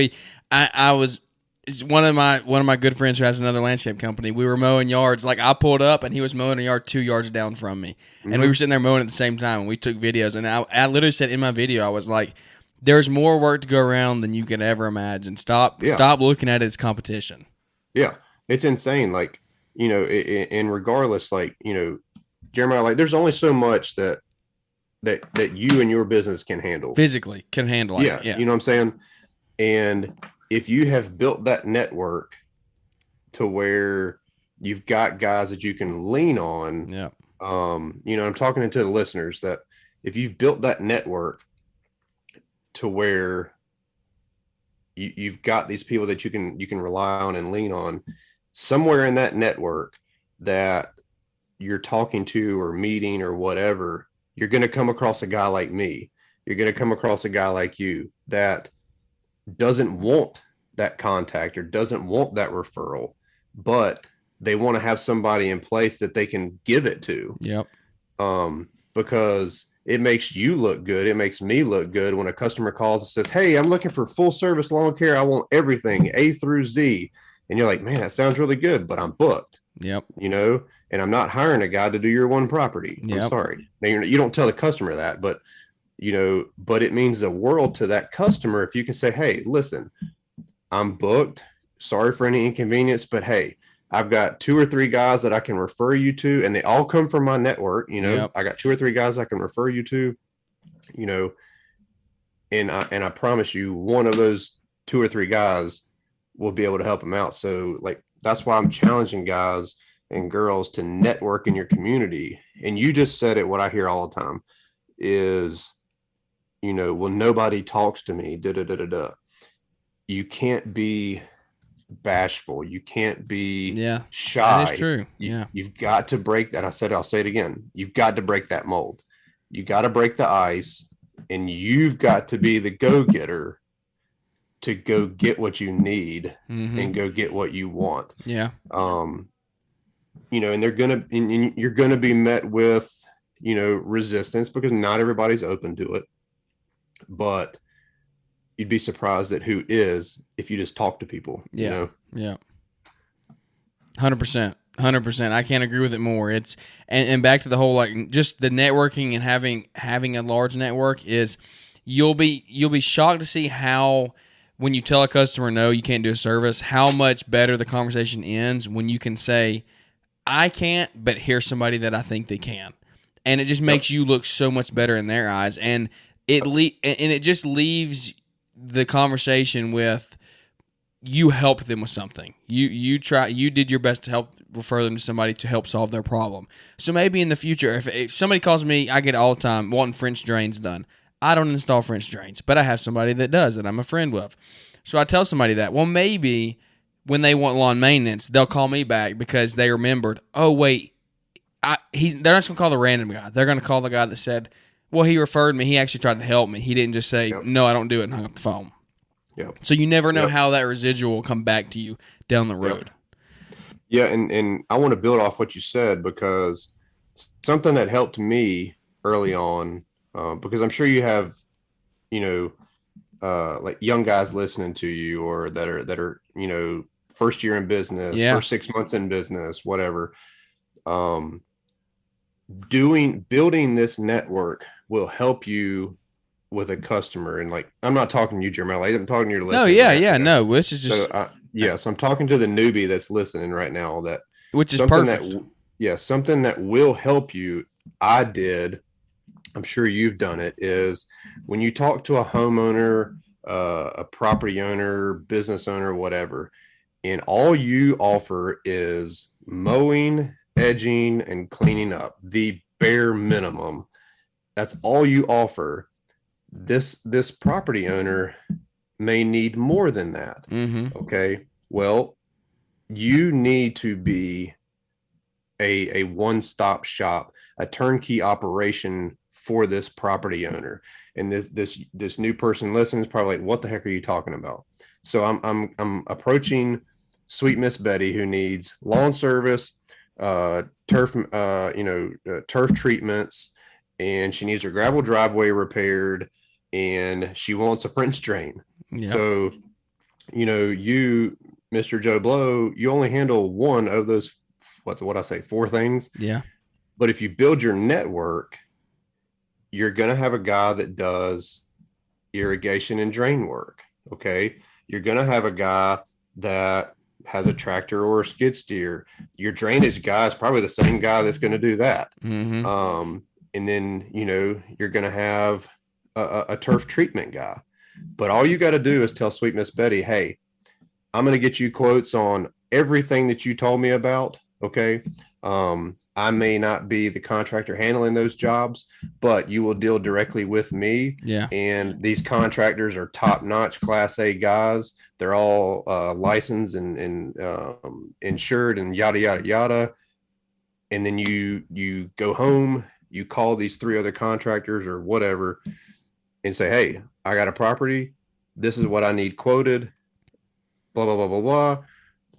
I was. It's one of my good friends who has another landscape company. We were mowing yards. Like I pulled up and he was mowing a yard 2 yards down from me, and we were sitting there mowing at the same time. And we took videos, and I literally said in my video, I was like, "There's more work to go around than you could ever imagine. Stop looking at it as competition." Yeah, it's insane. Like and regardless, like Jeremiah, like there's only so much that you and your business can handle physically. Can handle. Yeah, yeah. You know what I'm saying? And if you have built that network to where you've got guys that you can lean on, Yeah. I'm talking to the listeners that if you've built that network to where you've got these people that you can rely on and lean on, somewhere in that network that you're talking to or meeting or whatever, you're going to come across a guy like me. You're going to come across a guy like you that doesn't want that contact or doesn't want that referral, but they want to have somebody in place that they can give it to. Yep. Because it makes you look good. It makes me look good when a customer calls and says, "Hey, I'm looking for full service lawn care. I want everything A through Z." And you're like, "Man, that sounds really good, but I'm booked." Yep. And I'm not hiring a guy to do your one property. Yep. I'm sorry. Now, you don't tell the customer that, but but it means the world to that customer if you can say, "Hey, listen, I'm booked. Sorry for any inconvenience, but hey, I've got 2 or 3 guys that I can refer you to, and they all come from my network. Yep. I got 2 or 3 guys I can refer you to, and I promise you, one of those 2 or 3 guys will be able to help them out." So, like, that's why I'm challenging guys and girls to network in your community. And you just said it. What I hear all the time is, well, nobody talks to me. You can't be bashful. You can't be shy. That is true. You've got to break that. I'll say it again. You've got to break that mold. You got to break the ice, and you've got to be the go-getter to go get what you need and go get what you want. Yeah. And you're gonna be met with, resistance because not everybody's open to it. But you'd be surprised at who is if you just talk to people. Yeah. 100%. I can't agree with it more. It's and back to the whole, like, just the networking and having a large network is you'll be shocked to see how, when you tell a customer no, you can't do a service, how much better the conversation ends when you can say, "I can't, but here's somebody that I think they can," and it just makes you look so much better in their eyes, and it just leaves the conversation with, you helped them with something. You did your best to help refer them to somebody to help solve their problem. So maybe in the future, if somebody calls me, I get it all the time, wanting French drains done. I don't install French drains, but I have somebody that does that I'm a friend with. So I tell somebody that. Well, maybe when they want lawn maintenance, they'll call me back because they remembered, oh, wait, they're not just going to call the random guy. They're going to call the guy that said, well, he referred me. He actually tried to help me. He didn't just say, no, I don't do it, and hung up the phone. Yep. So you never know how that residual will come back to you down the road. Yeah, and I want to build off what you said, because something that helped me early on, because I'm sure you have, like young guys listening to you, or that are first year in business, first 6 months in business, whatever. Building this network will help you with a customer. And like, I'm not talking to you, Jeremiah. Like, I'm talking to your listeners. No, this is just. So I'm talking to the newbie that's listening right now. Which is perfect. Something that will help you. I did. I'm sure you've done it. Is when you talk to a homeowner, a property owner, business owner, whatever, and all you offer is mowing, edging, and cleaning up, the bare minimum. That's all you offer. This property owner may need more than that. Mm-hmm. Okay. Well, you need to be a one-stop shop, a turnkey operation for this property owner. And this new person listening is probably like, what the heck are you talking about? So I'm approaching sweet Miss Betty, who needs lawn service, turf treatments, and she needs her gravel driveway repaired, and she wants a French drain. Yep. So, you, Mr. Joe Blow, you only handle one of those, what I say, 4 things. Yeah. But if you build your network, you're going to have a guy that does irrigation and drain work. Okay. You're going to have a guy that has a tractor or a skid steer. Your drainage guy is probably the same guy that's going to do that. Mm-hmm. And then, you're going to have a turf treatment guy. But all you got to do is tell sweet Miss Betty, hey, I'm going to get you quotes on everything that you told me about. Okay. I may not be the contractor handling those jobs, but you will deal directly with me. Yeah. And these contractors are top-notch Class A guys. They're all licensed and insured and yada, yada, yada. And then you go home, you call these 3 other contractors or whatever and say, hey, I got a property. This is what I need quoted. Blah, blah, blah, blah, blah.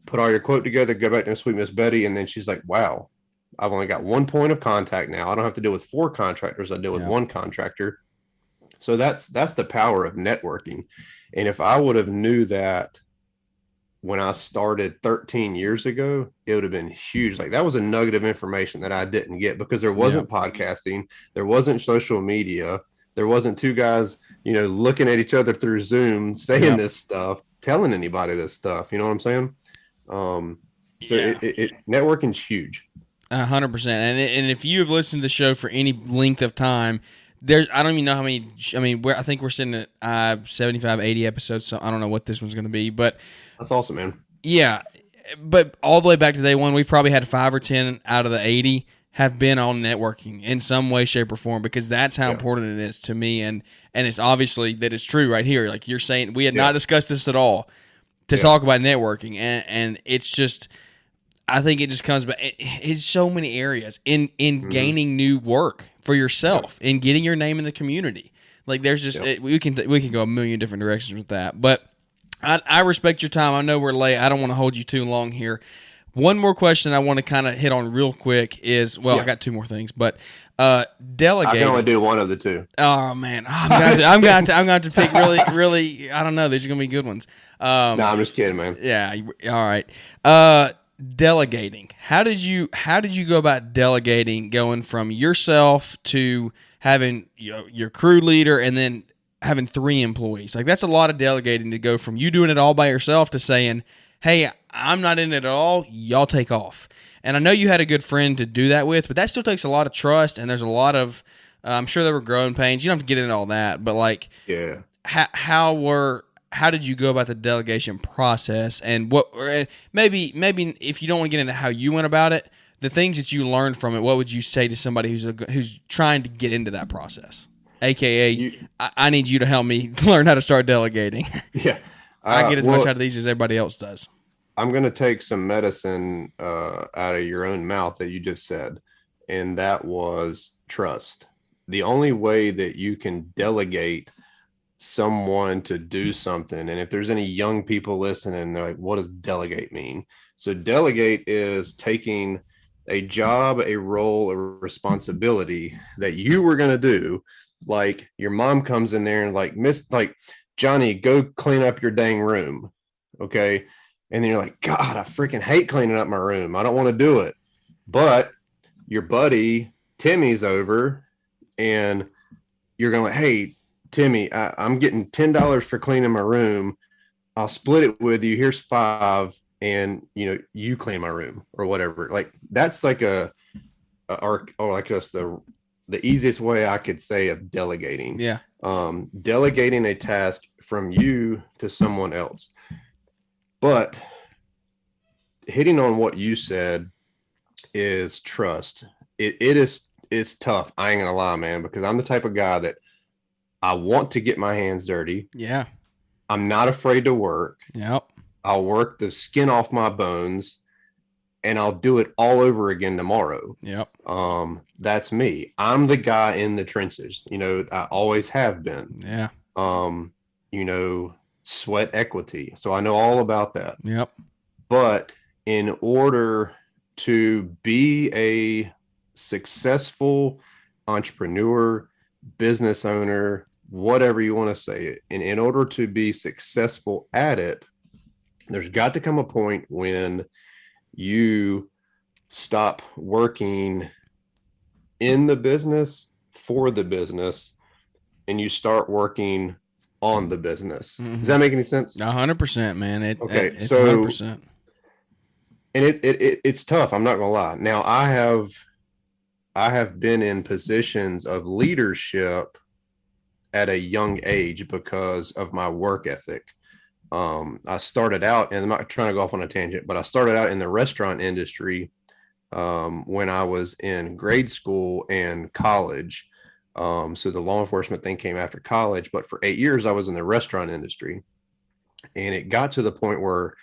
Put all your quote together, go back to sweet Miss Betty. And then she's like, wow, I've only got 1 point of contact now. I don't have to deal with 4 contractors. I deal with 1 contractor. So that's the power of networking. And if I would have knew that when I started 13 years ago, it would have been huge. Like, that was a nugget of information that I didn't get because there wasn't podcasting. There wasn't social media. There wasn't 2 guys, looking at each other through Zoom, saying this stuff, telling anybody this stuff. You know what I'm saying? Networking's huge. 100%. And if you have listened to the show for any length of time, I don't even know how many. I think we're sitting at 75, 80 episodes. So I don't know what this one's going to be, but that's awesome, man. Yeah, but all the way back to day one, we've probably had 5 or 10 out of the 80 have been on networking in some way, shape, or form, because that's how important it is to me. And it's obviously that it's true right here. Like you're saying, we had not discussed this at all to talk about networking, and it's just. I think it just comes back. It's so many areas in gaining new work for yourself, in getting your name in the community. Like there's just we can go a million different directions with that. But I respect your time. I know we're late. I don't want to hold you too long here. One more question I want to kind of hit on real quick is I got 2 more things, but delegating. I can only do one of the 2. Oh man, I'm going to pick really. I don't know. These are going to be good ones. No, I'm just kidding, man. Yeah. All right. Delegating. How did you go about delegating, going from yourself to having your crew leader and then having 3 employees? Like that's a lot of delegating to go from you doing it all by yourself to saying, hey, I'm not in it at all, y'all take off. And I know you had a good friend to do that with, but that still takes a lot of trust, and there's a lot of I'm sure there were growing pains. You don't have to get into all that, but like how how did you go about the delegation process, and what, or maybe if you don't want to get into how you went about it, the things that you learned from it, what would you say to somebody who's trying to get into that process? AKA, I need you to help me learn how to start delegating. Yeah. I get as much out of these as everybody else does. I'm going to take some medicine out of your own mouth that you just said, and that was trust. The only way that you can delegate someone to do something, and if there's any young people listening, they're like, what does delegate mean? So delegate is taking a job, a role, a responsibility that you were going to do. Like your mom comes in there and like, Johnny, go clean up your dang room. Okay. And then you're like, God, I freaking hate cleaning up my room. I don't want to do it. But your buddy Timmy's over and you're going, hey, Timmy, I'm getting $10 for cleaning my room. I'll split it with you. Here's $5. And, you clean my room or whatever. Like that's like or like just the easiest way I could say of delegating. Yeah. Delegating a task from you to someone else. But hitting on what you said is trust. It's tough. I ain't gonna lie, man, because I'm the type of guy that I want to get my hands dirty. Yeah. I'm not afraid to work. Yep. I'll work the skin off my bones and I'll do it all over again tomorrow. Yep. That's me. I'm the guy in the trenches. I always have been. Yeah. Sweat equity. So I know all about that. Yep. But in order to be a successful entrepreneur, business owner, whatever you want to say it, and in order to be successful at it, there's got to come a point when you stop working in the business for the business and you start working on the business. Mm-hmm. Does that make any sense? 100%, man. It's 100%. And it's tough. I'm not gonna lie. Now I have been in positions of leadership at a young age because of my work ethic. I started out, and I'm not trying to go off on a tangent, but I started out in the restaurant industry when I was in grade school and college. So the law enforcement thing came after college, but for 8 years I was in the restaurant industry. And it got to the point where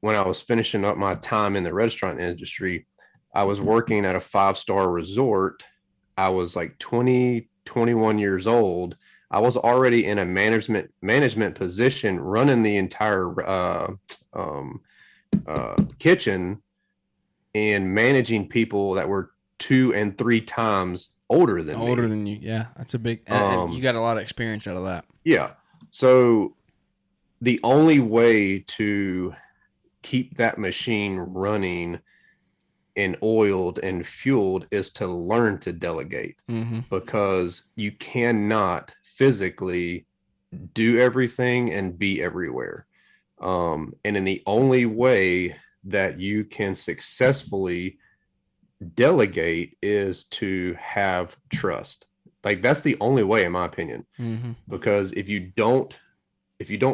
when I was finishing up my time in the restaurant industry, I was working at a 5-star resort. I was like 20, 21 years old. I was already in a management position running the entire kitchen and managing people that were 2 and 3 times older than you. Yeah, that's a big, and you got a lot of experience out of that. Yeah. So the only way to keep that machine running and oiled and fueled is to learn to delegate, because you cannot physically do everything and be everywhere. And in the only way that you can successfully delegate is to have trust. Like that's the only way, in my opinion, because if you don't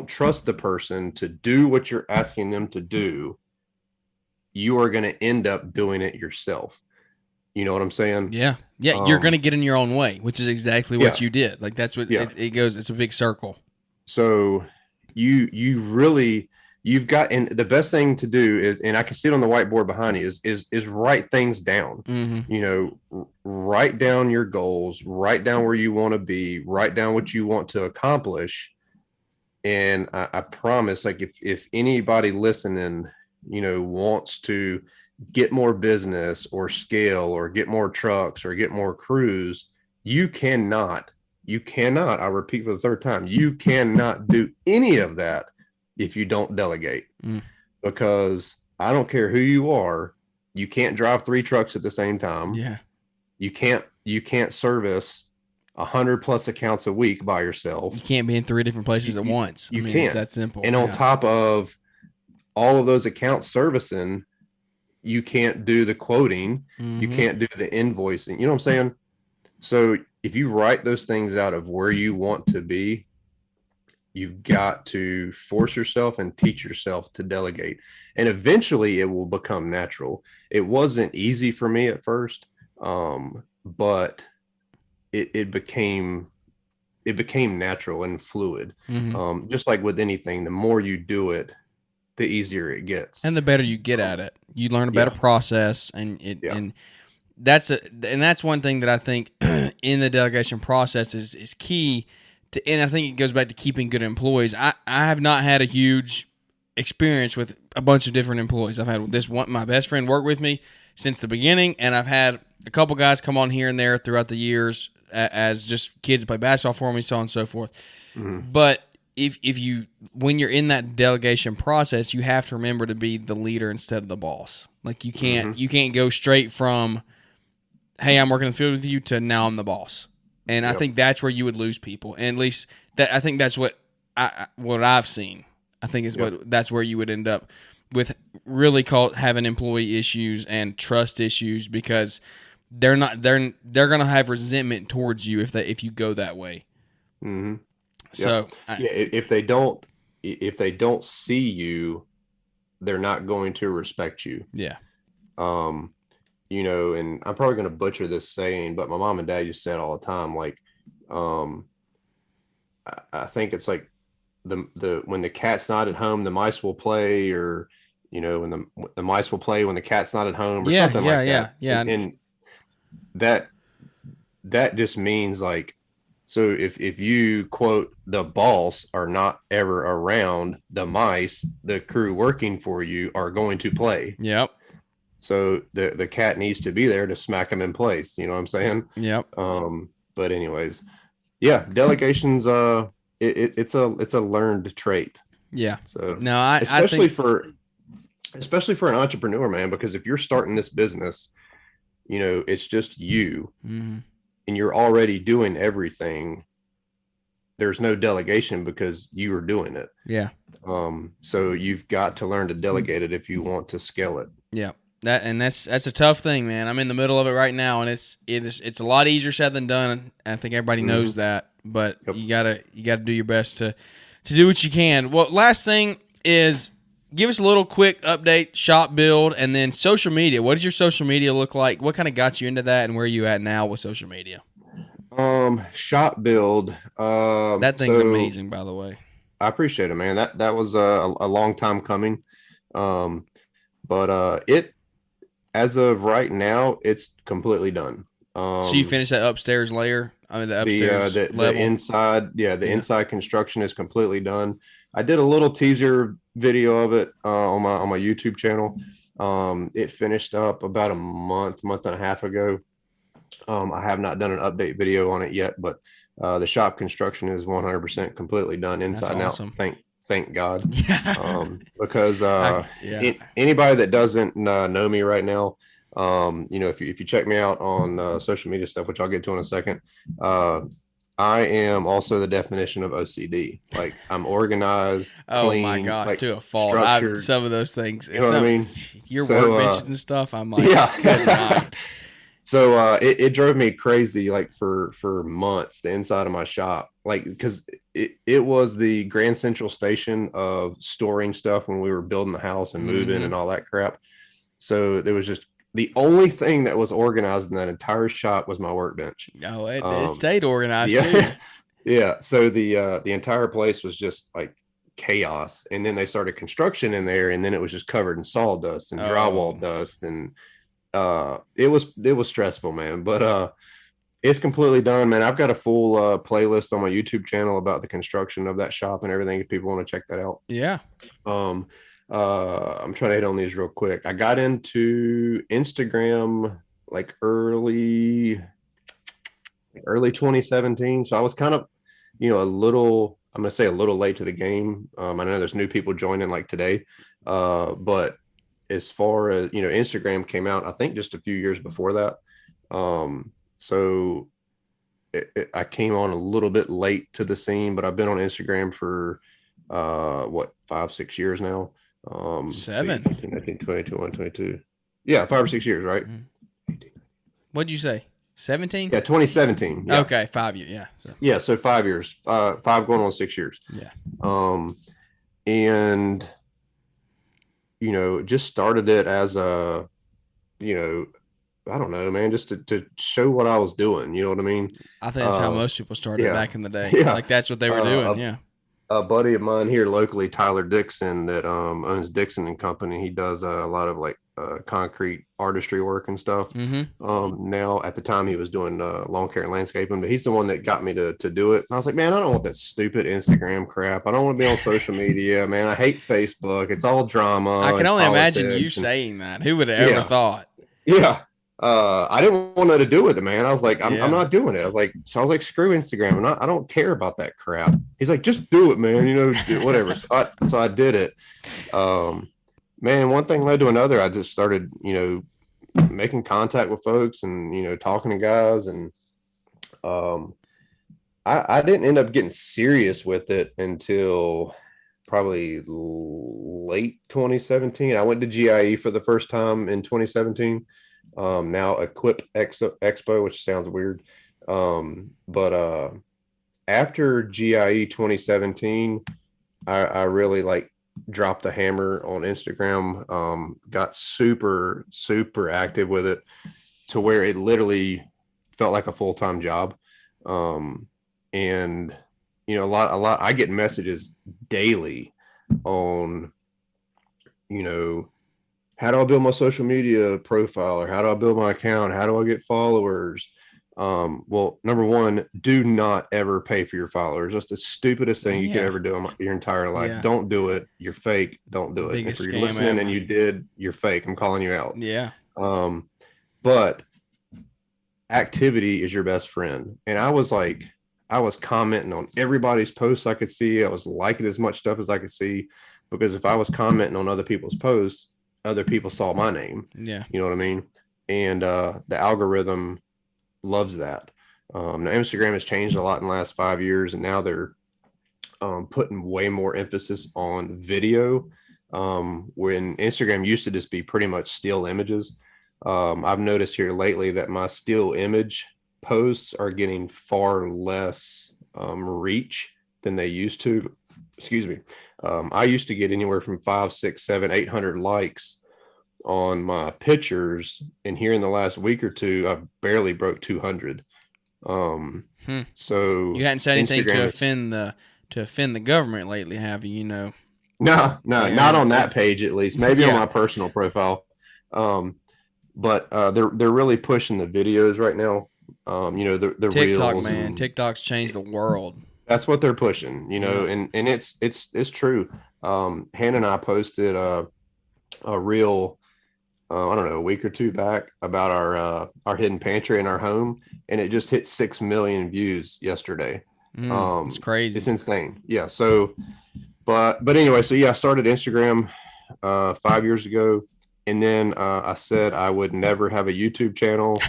trust the person to do what you're asking them to do, you are going to end up doing it yourself. You know what I'm saying? Yeah. Yeah. You're going to get in your own way, which is exactly what you did. Like that's what it goes. It's a big circle. So you've got, and the best thing to do is, and I can see it on the whiteboard behind you, is write things down. Write down your goals, write down where you want to be, write down what you want to accomplish. And I promise, like if anybody listening, wants to get more business or scale or get more trucks or get more crews, you cannot, I repeat for the third time, you cannot do any of that if you don't delegate. Because I don't care who you are, you can't drive 3 trucks at the same time. Yeah. You can't service 100+ accounts a week by yourself. You can't be in 3 different places at once. You can't. It's that simple. And on top of all of those accounts servicing, you can't do the quoting. You can't do the invoicing. You know what I'm saying? So if you write those things out of where you want to be, you've got to force yourself and teach yourself to delegate, and eventually it will become natural. It wasn't easy for me at first, but it became natural and fluid. Just like with anything, the more you do it, the easier it gets, and the better you get at it. You learn a better process, and that's one thing that I think in the delegation process is key to, and I think it goes back to keeping good employees. I have not had a huge experience with a bunch of different employees. I've had this one, my best friend work with me since the beginning, and I've had a couple guys come on here and there throughout the years as just kids that play basketball for me, so on and so forth. But if you, when you're in that delegation process, you have to remember to be the leader instead of the boss. Like you can't go straight from, hey, I'm working in the field with you, to now I'm the boss. And I think that's where you would lose people. And at least I think that's what I've seen. I think is that's where you would end up with really having employee issues and trust issues, because they're going to have resentment towards you if you go that way. So if they don't see you, they're not going to respect you. Yeah. You know, and I'm probably going to butcher this saying, but my mom and dad used to say it all the time. Like, I think it's like the when the cat's not at home, the mice will play, or, you know, when the mice will play when the cat's not at home, or something like that. Yeah. And that just means, like, so if you, quote, the boss are not ever around, the mice, the crew working for you, are going to play. Yep. So the cat needs to be there to smack him in place. You know what I'm saying? Yep. But anyways, yeah, delegations, it's a learned trait. Yeah. So no, especially for an entrepreneur, man, because if you're starting this business, you know, it's just you, and you're already doing everything. There's no delegation because you are doing it. Yeah. So you've got to learn to delegate it if you want to scale it. Yeah. That's a tough thing, man. I'm in the middle of it right now, and it's a lot easier said than done. I think everybody knows that, but you gotta do your best to do what you can. Well, last thing is, give us a little quick update, shop build, and then social media. What does your social media look like? What kind of got you into that, and where are you at now with social media? Shop build. That thing's amazing, by the way. I appreciate it, man. That was a long time coming. But it, as of right now, it's completely done. So you finished that upstairs layer? I mean, the upstairs level? The inside, inside construction is completely done. I did a little teaser video of it on my YouTube channel. It finished up about a month and a half ago. I have not done an update video on it yet, but the shop construction is 100% completely done inside and out. Thank God. Because anybody that doesn't know me right now, you know, if you check me out on social media stuff, which I'll get to in a second, I am also the definition of OCD. Like, I'm organized, clean, my gosh, like, to a fault. Some of those things. You know what I mean? Your workbenches and stuff, I'm like, yeah. So it drove me crazy, like, for months, the inside of my shop, like, because it was the Grand Central Station of storing stuff when we were building the house and moving and all that crap. So there was just, the only thing that was organized in that entire shop was my workbench. Oh, it stayed organized too. Yeah. So the entire place was just like chaos, and then they started construction in there, and then it was just covered in sawdust and drywall dust, and it was stressful, man. But it's completely done, man. I've got a full playlist on my YouTube channel about the construction of that shop and everything, if people want to check that out. Yeah. I'm trying to hit on these real quick. I got into Instagram like early 2017. So I was kind of, you know, I'm going to say a little late to the game. I know there's new people joining like today. But as far as, you know, Instagram came out, I think just a few years before that. So I came on a little bit late to the scene, but I've been on Instagram for 5-6 years now. 7, 19, 20, 21, 22. Yeah, 5 or 6 years, right? What'd you say? 17? Yeah, 2017. Yeah. Okay, 5 years. Yeah. So. Yeah, so 5 years. 5 going on 6 years. Yeah. And just started it as a, you know, I don't know, man, just to show what I was doing. You know what I mean? I think that's how most people started back in the day. Yeah. Like that's what they were doing. Yeah. A buddy of mine here locally, Tyler Dixon, that owns Dixon and Company. He does a lot of like concrete artistry work and stuff. Mm-hmm. Now, at the time, he was doing Lawncare and landscaping, but he's the one that got me to do it. And I was like, man, I don't want that stupid Instagram crap. I don't want to be on social media, man. I hate Facebook. It's all drama. I can only imagine you saying that. Who would have ever thought? Yeah. I didn't want nothing to do with it, man. I was like, I'm not doing it. I was like, screw Instagram. I don't care about that crap. He's like, just do it, man. Whatever. So I did it. Man, one thing led to another. I just started, making contact with folks and, talking to guys. And I didn't end up getting serious with it until probably late 2017. I went to GIE for the first time in 2017. Now Equip Expo, which sounds weird. But after GIE 2017, I really dropped the hammer on Instagram, got super, super active with it to where it literally felt like a full-time job. And a lot, I get messages daily on, how do I build my social media profile, or how do I build my account? How do I get followers? Well, number one, do not ever pay for your followers. That's the stupidest thing you could ever do in your entire life. Yeah. Don't do it. You're fake. Don't do it. Biggest if you're listening ever. And you did, you're fake. I'm calling you out. Yeah. But activity is your best friend. And I was commenting on everybody's posts I could see. I was liking as much stuff as I could see, because if I was commenting on other people's posts, other people saw my name. Yeah. You know what I mean? And the algorithm loves that. Now Instagram has changed a lot in the last 5 years, and now they're putting way more emphasis on video. When Instagram used to just be pretty much still images. I've noticed here lately that my still image posts are getting far less reach than they used to. Excuse me. I used to get anywhere from 5, 6, 7, 800 likes on my pictures, and here in the last week or two, I've barely broke 200. So you hadn't said anything to offend the government lately, have you? No, not on that page at least. Maybe on my personal profile. But they're really pushing the videos right now. The TikTok, reels, man. TikTok's changed the world. That's what they're pushing, and it's true. Hannah and I posted a reel, I don't know, a week or two back about our hidden pantry in our home, and it just hit 6 million views yesterday. It's crazy. It's insane. Yeah. So, but anyway, I started Instagram 5 years ago, and then I said I would never have a YouTube channel.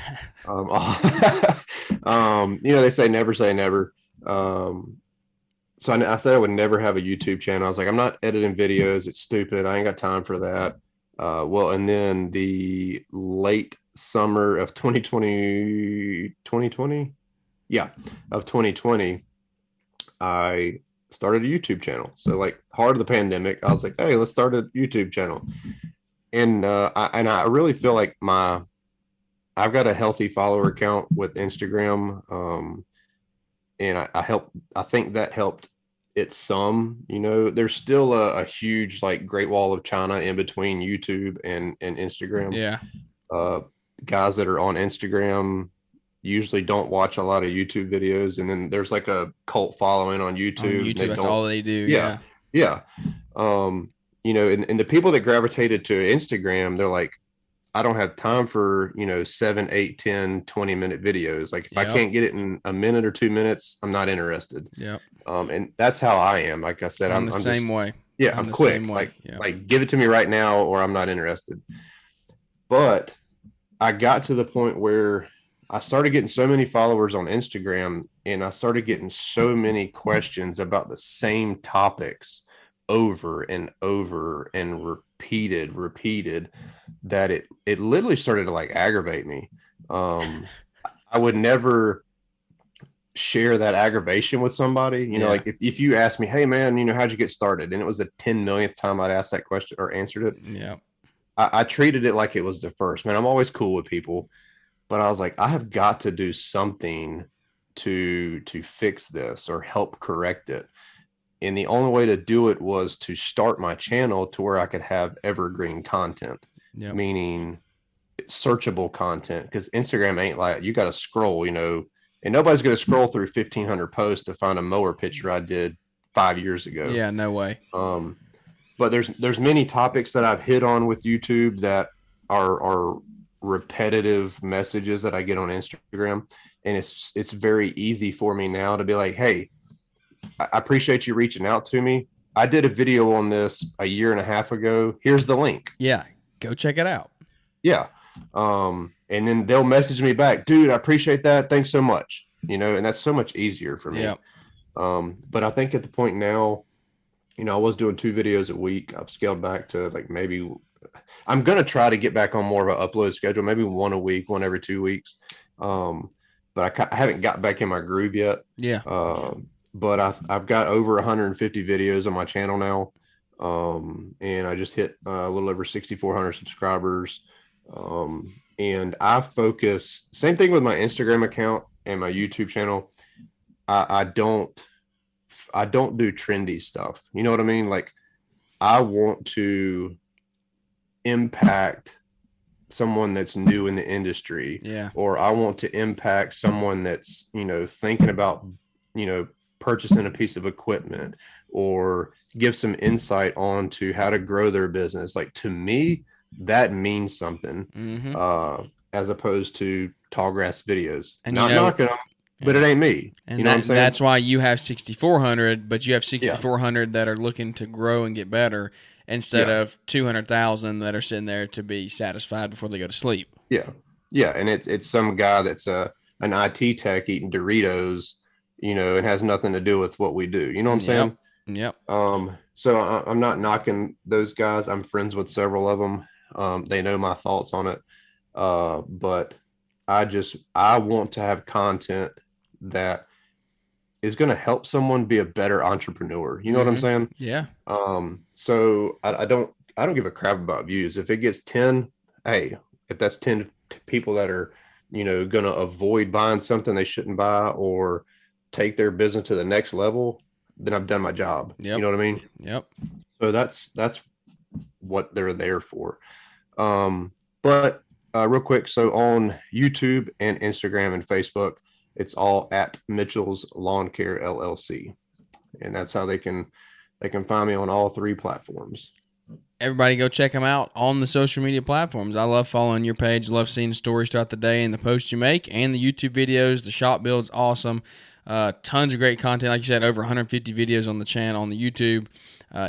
They say never say never. So I said I would never have a YouTube channel. I was like, I'm not editing videos. It's stupid. I ain't got time for that. And then the late summer of 2020, I started a YouTube channel. So heart of the pandemic, I was like, hey, let's start a YouTube channel. And I really feel like I've got a healthy follower count with Instagram. And I think that helped it some. There's still a huge Great Wall of China in between YouTube and Instagram. Yeah. Guys that are on Instagram usually don't watch a lot of YouTube videos, and then there's a cult following on YouTube. That's all they do. Yeah. And the people that gravitated to Instagram, they're like, I don't have time for, 7, 8, 10, 20-minute videos. If I can't get it in a minute or 2 minutes, I'm not interested. Yeah. And that's how I am. Like I said, I'm the same way. Yeah, I'm quick. Give it to me right now, or I'm not interested. But I got to the point where I started getting so many followers on Instagram, and I started getting so many questions about the same topics over and over and repeated, that it literally started to aggravate me. I I would never share that aggravation with somebody. You know, like if you ask me, hey man, you know, how'd you get started? And it was the 10 millionth time I'd asked that question or answered it. Yeah. I treated it like it was the first. Man, I'm always cool with people, but I was like, I have got to do something to fix this or help correct it. And the only way to do it was to start my channel to where I could have evergreen content, meaning searchable content, because Instagram ain't like, you got to scroll, you know, and nobody's going to scroll through 1,500 posts to find a mower picture I did 5 years ago. Yeah, no way. But there's many topics that I've hit on with YouTube that are repetitive messages that I get on Instagram. And it's very easy for me now to be like, hey, I appreciate you reaching out to me. I did a video on this a year and a half ago. Here's the link. Yeah, go check it out. Yeah. And then they'll message me back, dude, I appreciate that. Thanks so much. You know, and that's so much easier for me. Yeah. But I think at the point now, you know, I was doing 2 videos a week. I've scaled back to like maybe I'm going to try to get back on more of an upload schedule, maybe 1 a week, 1 every 2 weeks. But I haven't got back in my groove yet. Yeah. But I've got over 150 videos on my channel now. And I just hit a little over 6,400 subscribers. And I focus, same thing with my Instagram account and my YouTube channel. I don't do trendy stuff. You know what I mean? Like, I want to impact someone that's new in the industry. Yeah. Or I want to impact someone that's, you know, thinking about, you know, purchasing a piece of equipment, or give some insight on to how to grow their business. Like, to me, that means something, as opposed to tall grass videos. And not knocking them, but it ain't me. And you know what I'm saying? That's why you have 6,400, but you have 6,400 that are looking to grow and get better, instead of 200,000 that are sitting there to be satisfied before they go to sleep. Yeah. Yeah. And it's some guy that's an IT tech eating Doritos, you know, and has nothing to do with what we do. You know what I'm saying? Yep. So I'm not knocking those guys. I'm friends with several of them. They know my thoughts on it. But I want to have content that is going to help someone be a better entrepreneur. You know what I'm saying? Yeah. So I don't give a crap about views. If it gets 10, hey, if that's 10 people that are, you know, going to avoid buying something they shouldn't buy or take their business to the next level, then I've done my job. You know what I mean? Yep. So that's what they're there for. But real quick, so on YouTube and Instagram and Facebook, it's all at Mitchell's Lawncare LLC, and that's how they can find me on all 3 platforms. Everybody go check them out on the social media platforms. I love following your page, love seeing the stories throughout the day and the posts you make and the YouTube videos. The shop build's awesome. Tons of great content. Like you said, over 150 videos on the channel, on the YouTube,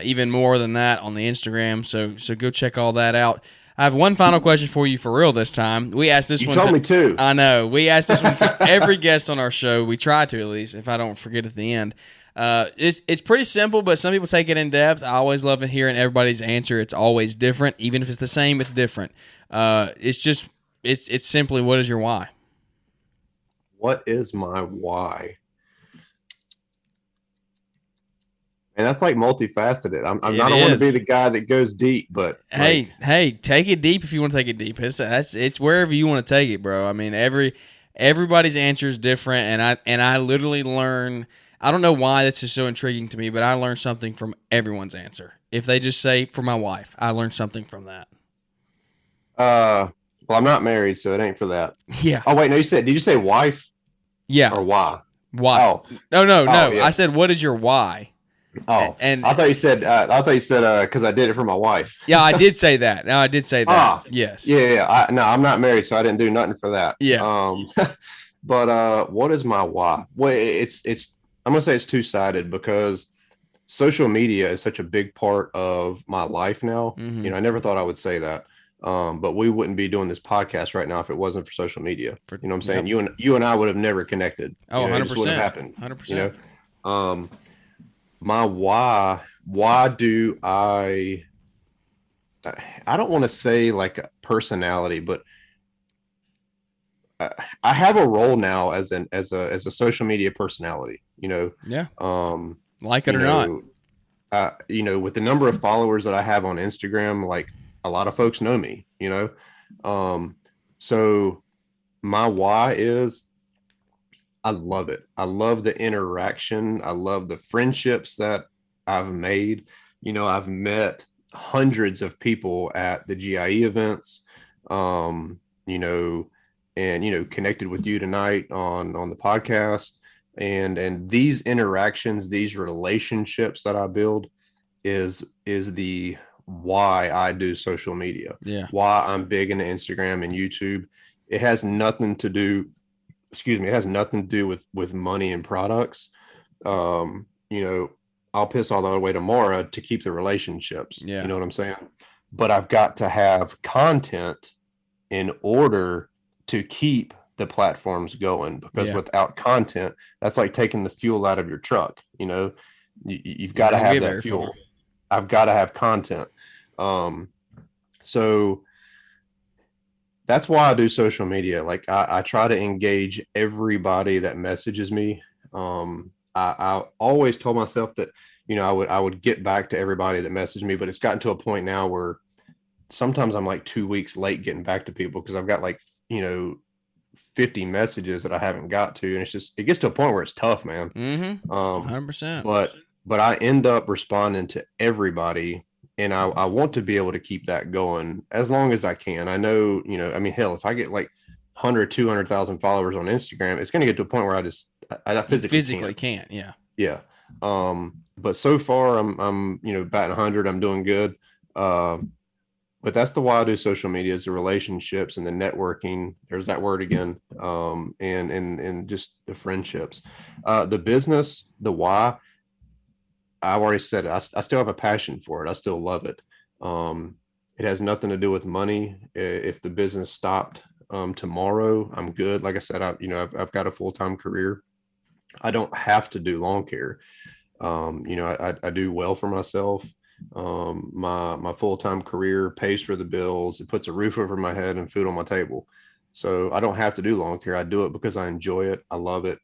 even more than that on the Instagram. So go check all that out. I have one final question for you for real this time. We asked this one. You told me to. I know. We asked this one to every guest on our show. We try to, at least, if I don't forget at the end. It's pretty simple, but some people take it in depth. I always love hearing everybody's answer. It's always different. Even if it's the same, it's different. It's simply, what is your why? What is my why? And that's like multifaceted. I don't want to be the guy that goes deep, but hey, take it deep if you want to take it deep. It's wherever you want to take it, bro. I mean, everybody's answer is different, and I literally learn. I don't know why this is so intriguing to me, but I learn something from everyone's answer. If they just say for my wife, I learned something from that. Well, I'm not married, so it ain't for that. Yeah. Oh wait, no. Did you say wife? Yeah. Or why? Why? Oh no. Yeah. I said, what is your why? Oh, and I thought you said because I did it for my wife. Yeah, I did say that. No, I did say that. Yes. Yeah. No, I'm not married, so I didn't do nothing for that. Yeah. But what is my why? Well, it's I'm gonna say it's two-sided, because social media is such a big part of my life now. Mm-hmm. You know, I never thought I would say that. But we wouldn't be doing this podcast right now if it wasn't for social media. You know what I'm saying? Yep. You and I would have never connected. Oh, 100%. It just wouldn't have happened. 100%. You know? My why do I don't want to say like a personality, but I have a role now as a social media personality, Yeah. um, Like it you or not. know, with the number of followers that I have on Instagram, like a lot of folks know me, so my why is I love it. I love the interaction. I love the friendships that I've made. I've met hundreds of people at the GIE events, um, you know, and connected with you tonight on the podcast. And these interactions, these relationships that I build is the why I do social media. Yeah. Why I'm big into Instagram and YouTube. It has nothing to do it has nothing to do with money and products. um I'll piss all the way tomorrow to keep the relationships. Yeah. You know what I'm saying? But I've got to have content in order to keep the platforms going, because without content, that's like taking the fuel out of your truck. You've got to have that fuel. I've got to have content. So that's why I do social media. Like I try to engage everybody that messages me. I always told myself that, I would get back to everybody that messaged me, but it's gotten to a point now where sometimes I'm like 2 weeks late getting back to people because I've got like, 50 messages that I haven't got to. And it gets to a point where it's tough, man. 100%. But I end up responding to everybody. And I want to be able to keep that going as long as I can. I know, hell, if I get like 100, 200,000 followers on Instagram, it's going to get to a point where I physically can't. Yeah. Yeah. But so far I'm batting 100. I'm doing good. But that's the why I do social media, is the relationships and the networking. There's that word again. And just the friendships, the business, the why. I've already said it. I still have a passion for it. I still love it. It has nothing to do with money. If the business stopped tomorrow, I'm good. Like I said, I've got a full-time career. I don't have to do lawn care. I do well for myself. My full-time career pays for the bills. It puts a roof over my head and food on my table. So I don't have to do lawn care. I do it because I enjoy it. I love it.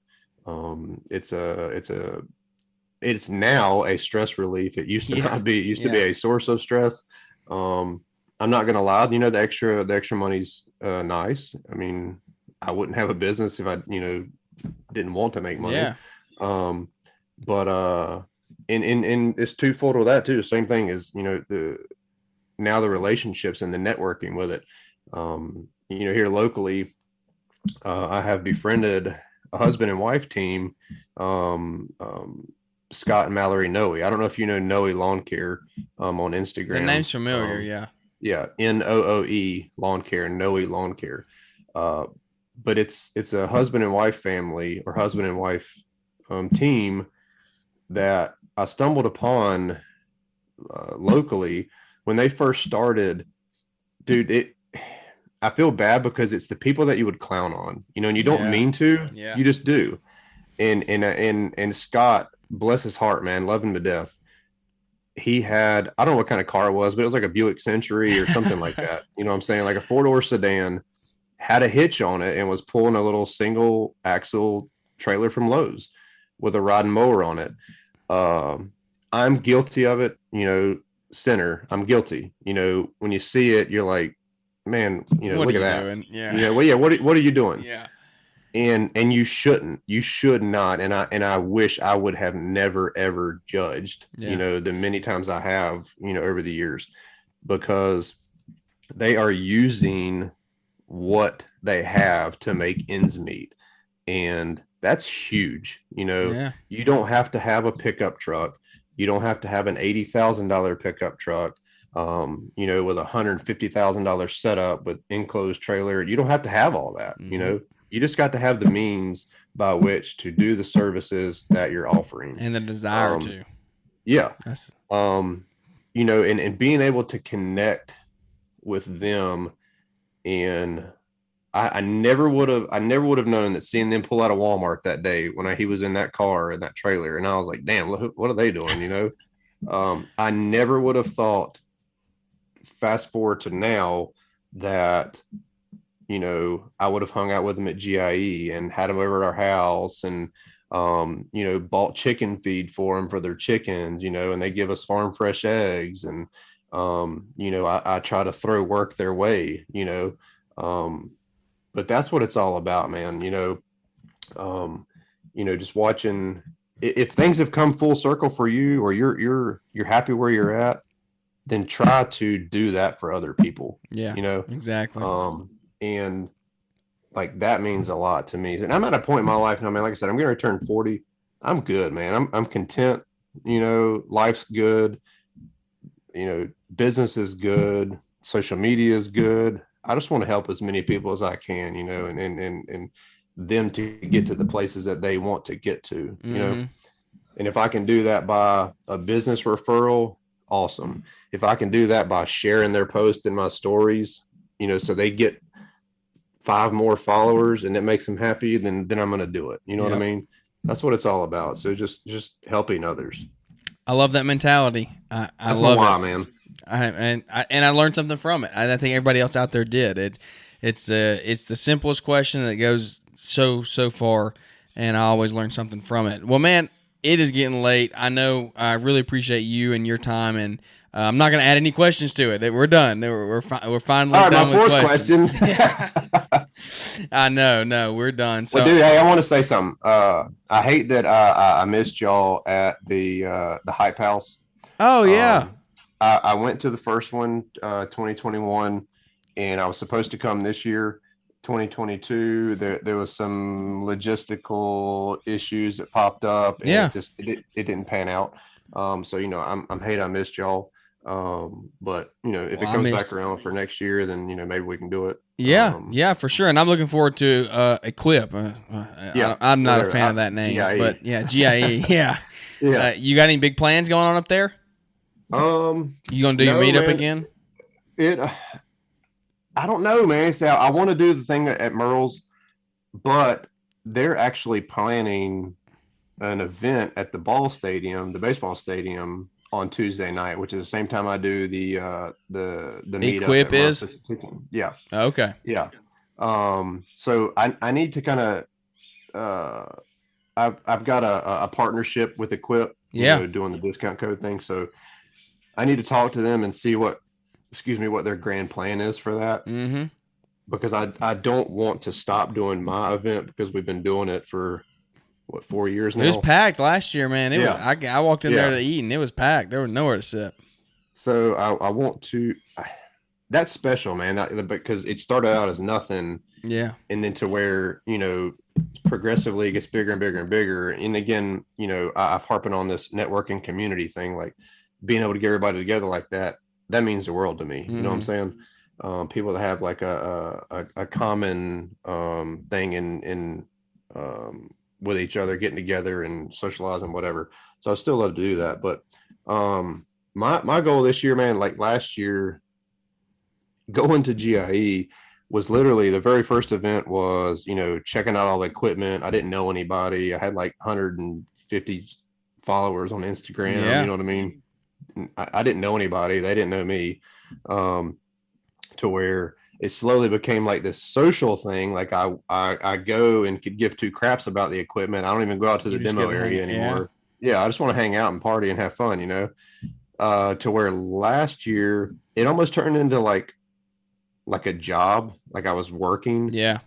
It's now a stress relief. It used to not be. It used to be a source of stress. I'm not gonna lie. The extra money's nice. I mean, I wouldn't have a business if I didn't want to make money. Yeah. But and it's twofold with that too. The same thing is the relationships and the networking with it. Here locally, I have befriended a husband and wife team. Scott and Mallory Noe. I don't know if you know Noe Lawncare on Instagram. The name's familiar, yeah. Yeah, Nooe Lawncare, Noe Lawncare. But it's a husband and wife family, or husband and wife team that I stumbled upon locally when they first started. Dude, I feel bad because it's the people that you would clown on, and you don't mean to. Yeah. You just do. And Scott, bless his heart, man, love him to death. He had, I don't know what kind of car it was, but it was like a Buick Century or something like that. You know what I'm saying? Like a 4-door sedan, had a hitch on it and was pulling a little single axle trailer from Lowe's with a rod and mower on it. I'm guilty of it, sinner. I'm guilty. When you see it, you're like, man, look at that. Doing? Yeah. Yeah. Well, yeah. What are you doing? Yeah. And you should not. And I wish I would have never, ever judged, the many times I have, over the years, because they are using what they have to make ends meet. And that's huge. You don't have to have a pickup truck. You don't have to have an $80,000 pickup truck, with $150,000 setup with enclosed trailer. You don't have to have all that, You just got to have the means by which to do the services that you're offering. And the desire to. Yeah. And being able to connect with them. And I never would have known that, seeing them pull out of Walmart that day when he was in that car, in that trailer. And I was like, damn, what are they doing? I never would have thought, fast forward to now, that, I would have hung out with them at GIE and had them over at our house and, bought chicken feed for them for their chickens, and they give us farm fresh eggs. And, I try to throw work their way, but that's what it's all about, man. Just watching if things have come full circle for you or you're happy where you're at, then try to do that for other people. Yeah, exactly. And like, that means a lot to me. And I'm at a point in my life now, man, like I said, I'm going to return 40. I'm good, man. I'm content. Life's good. Business is good. Social media is good. I just want to help as many people as I can, and them to get to the places that they want to get to, and if I can do that by a business referral, awesome. If I can do that by sharing their post in my stories, so they get 5 more followers and it makes them happy, then I'm going to do it. You know what I mean? That's what it's all about. So just helping others. I love that mentality. I love it, man. I learned something from it. I think everybody else out there did. It's the simplest question that goes so far, and I always learn something from it. Well, man, it is getting late. I know. I really appreciate you and your time, and I'm not going to add any questions to it. We're done. We're finally all right, done my with fourth questions. question. I know. No, we're done. So, well, dude, hey, I want to say something. I hate that I missed y'all at the Hype House. Oh yeah. I went to the first one, 2021, and I was supposed to come this year, 2022. There was some logistical issues that popped up, and it didn't pan out. So I'm hate I missed y'all. But if it comes back around for next year, then maybe we can do it. Yeah, for sure. And I'm looking forward to Equip. I'm not a fan of that name, GIE. But yeah, GIE. Yeah. You got any big plans going on up there? You gonna do your meetup again? I don't know, man. So I want to do the thing at Merle's, but they're actually planning an event at the baseball stadium on Tuesday night, which is the same time I do the meetup. Equip is? Yeah. Okay. Yeah. So I need to kind of I've got a partnership with Equip, doing the discount code thing. So I need to talk to them and see what their grand plan is for that. Mm-hmm. Because I don't want to stop doing my event because we've been doing it for 4 years now. It was packed last year, man. I walked in there to eat and it was packed. There was nowhere to sit. So I want to. That's special, man. Because it started out as nothing. Yeah. And then to where progressively it gets bigger and bigger and bigger. And again, I've harping on this networking community thing, like being able to get everybody together like that. That means the world to me. You know what I'm saying? People that have like a common thing in with each other, getting together and socializing, whatever. So I still love to do that. But my goal this year, man, like last year, going to GIE was literally the very first event was, checking out all the equipment. I didn't know anybody. I had like 150 followers on Instagram. Yeah. You know what I mean? I didn't know anybody. They didn't know me. To where it slowly became like this social thing. Like I go and could give 2 craps about the equipment. I don't even go out to the demo area anymore. Yeah. I just want to hang out and party and have fun, to where last year it almost turned into like a job. Like I was working. Yeah.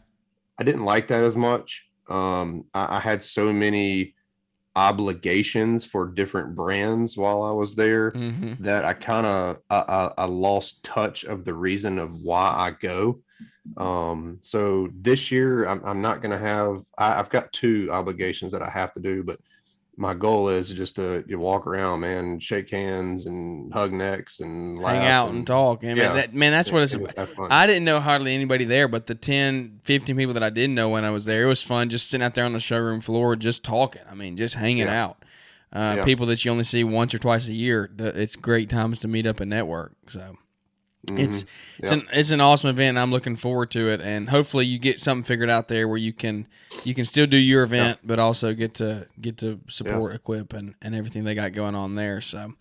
I didn't like that as much. I had so many obligations for different brands while I was there that I kind of I lost touch of the reason of why I go. So this year I'm not going to have, I've got 2 obligations that I have to do, but my goal is just to walk around, man, shake hands and hug necks and laugh, hang out and talk. That's what it's about. I didn't know hardly anybody there, but the 10, 15 people that I did know when I was there, it was fun just sitting out there on the showroom floor, just talking. just hanging out. People that you only see once or twice a year. It's great times to meet up and network. So it's an awesome event. And I'm looking forward to it, and hopefully you get something figured out there where you can still do your event, but also get to support Equip and everything they got going on there. So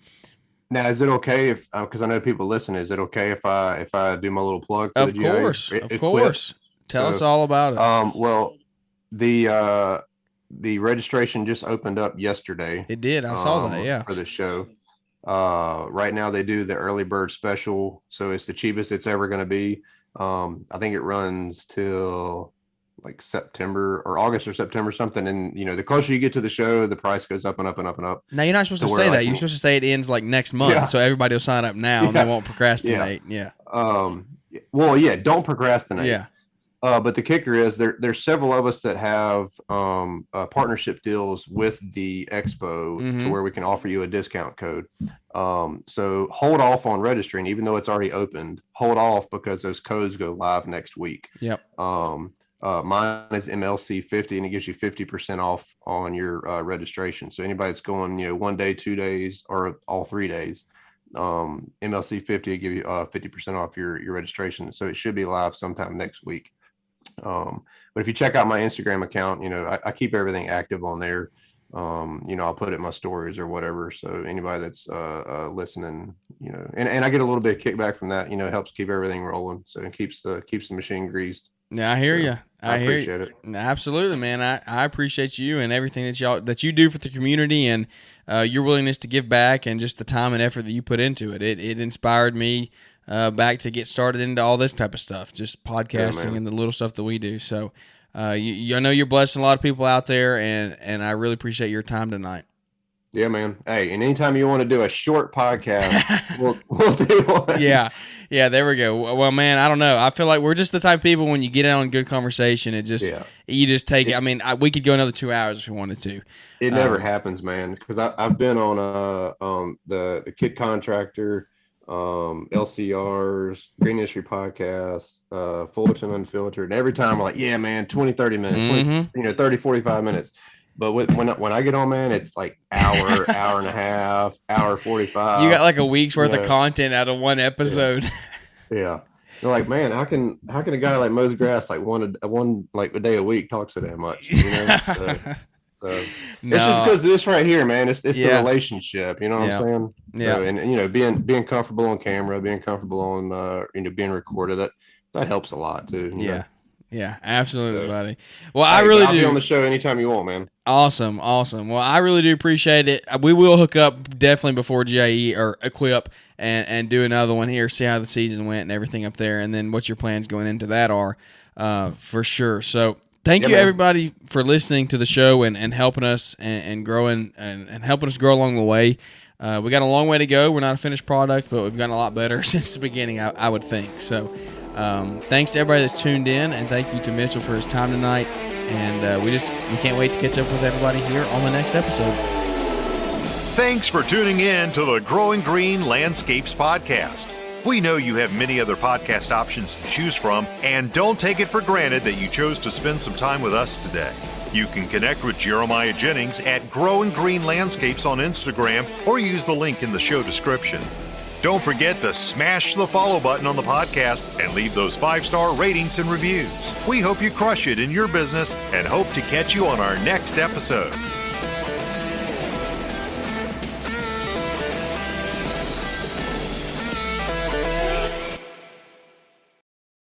now, is it okay if because I know people listen, is it okay if I do my little plug for of course. Tell us all about it. Well, the registration just opened up yesterday. It did. I saw that. Yeah. For the show. Right now they do the early bird special, so it's the cheapest it's ever going to be. I think it runs till like September or August or September something, and the closer you get to the show, the price goes up and up and up and up. Now you're not supposed to say that. You're supposed to say it ends like next month, so everybody will sign up now and they won't procrastinate. Yeah. Well, yeah, don't procrastinate. Yeah. But the kicker is there's several of us that have partnership deals with the expo to where we can offer you a discount code. So hold off on registering, even though it's already opened. Hold off because those codes go live next week. Yep. Mine is MLC50, and it gives you 50% off on your registration. So anybody that's going, 1 day, 2 days, or all 3 days, MLC50 will give you 50% off your registration. So it should be live sometime next week. But if you check out my Instagram account, I keep everything active on there. I'll put it in my stories or whatever. So anybody that's listening, and I get a little bit of kickback from that, helps keep everything rolling. So it keeps the machine greased. Yeah, I hear you. I appreciate it. Absolutely, man. I appreciate you and everything that you do for the community, and your willingness to give back and just the time and effort that you put into it. It inspired me back to get started into all this type of stuff, just podcasting and the little stuff that we do. So I know you're blessing a lot of people out there, and I really appreciate your time tonight. Yeah, man. Hey, and anytime you want to do a short podcast, we'll do one. Yeah, there we go. Well, man, I don't know. I feel like we're just the type of people, when you get on good conversation, you just take it. I mean, we could go another 2 hours if we wanted to. It never happens, man, because I've been on the Kid Contractor, LCRs, Green Industry Podcasts, Fullerton Unfiltered, and every time I'm like, yeah, man, 20, 30 minutes, 30, 45 minutes. But when I get on, man, it's like hour and a half, hour 45. You got like a week's worth of content out of one episode. Yeah. You're like, man, how can a guy like mows grass like one like a day a week talk so damn much? So it's just because of this right here, man. It's the relationship. You know what I'm saying? Yeah. So, and being comfortable on camera, being comfortable on being recorded, that helps a lot too. You know? Yeah, absolutely, buddy. Well, I really do. I'll be on the show anytime you want, man. Awesome. Well, I really do appreciate it. We will hook up definitely before GIE or Equip and do another one here, see how the season went and everything up there, and then what your plans going into that are for sure. So thank you, everybody, for listening to the show and helping us and growing and helping us grow along the way. We got a long way to go. We're not a finished product, but we've gotten a lot better since the beginning, I would think. So thanks to everybody that's tuned in, and thank you to Mitchell for his time tonight. And we can't wait to catch up with everybody here on the next episode. Thanks for tuning in to the Growing Green Landscapes podcast. We know you have many other podcast options to choose from, and don't take it for granted that you chose to spend some time with us today. You can connect with Jeremiah Jennings at Growing Green Landscapes on Instagram, or use the link in the show description. Don't forget to smash the follow button on the podcast and leave those 5-star ratings and reviews. We hope you crush it in your business and hope to catch you on our next episode.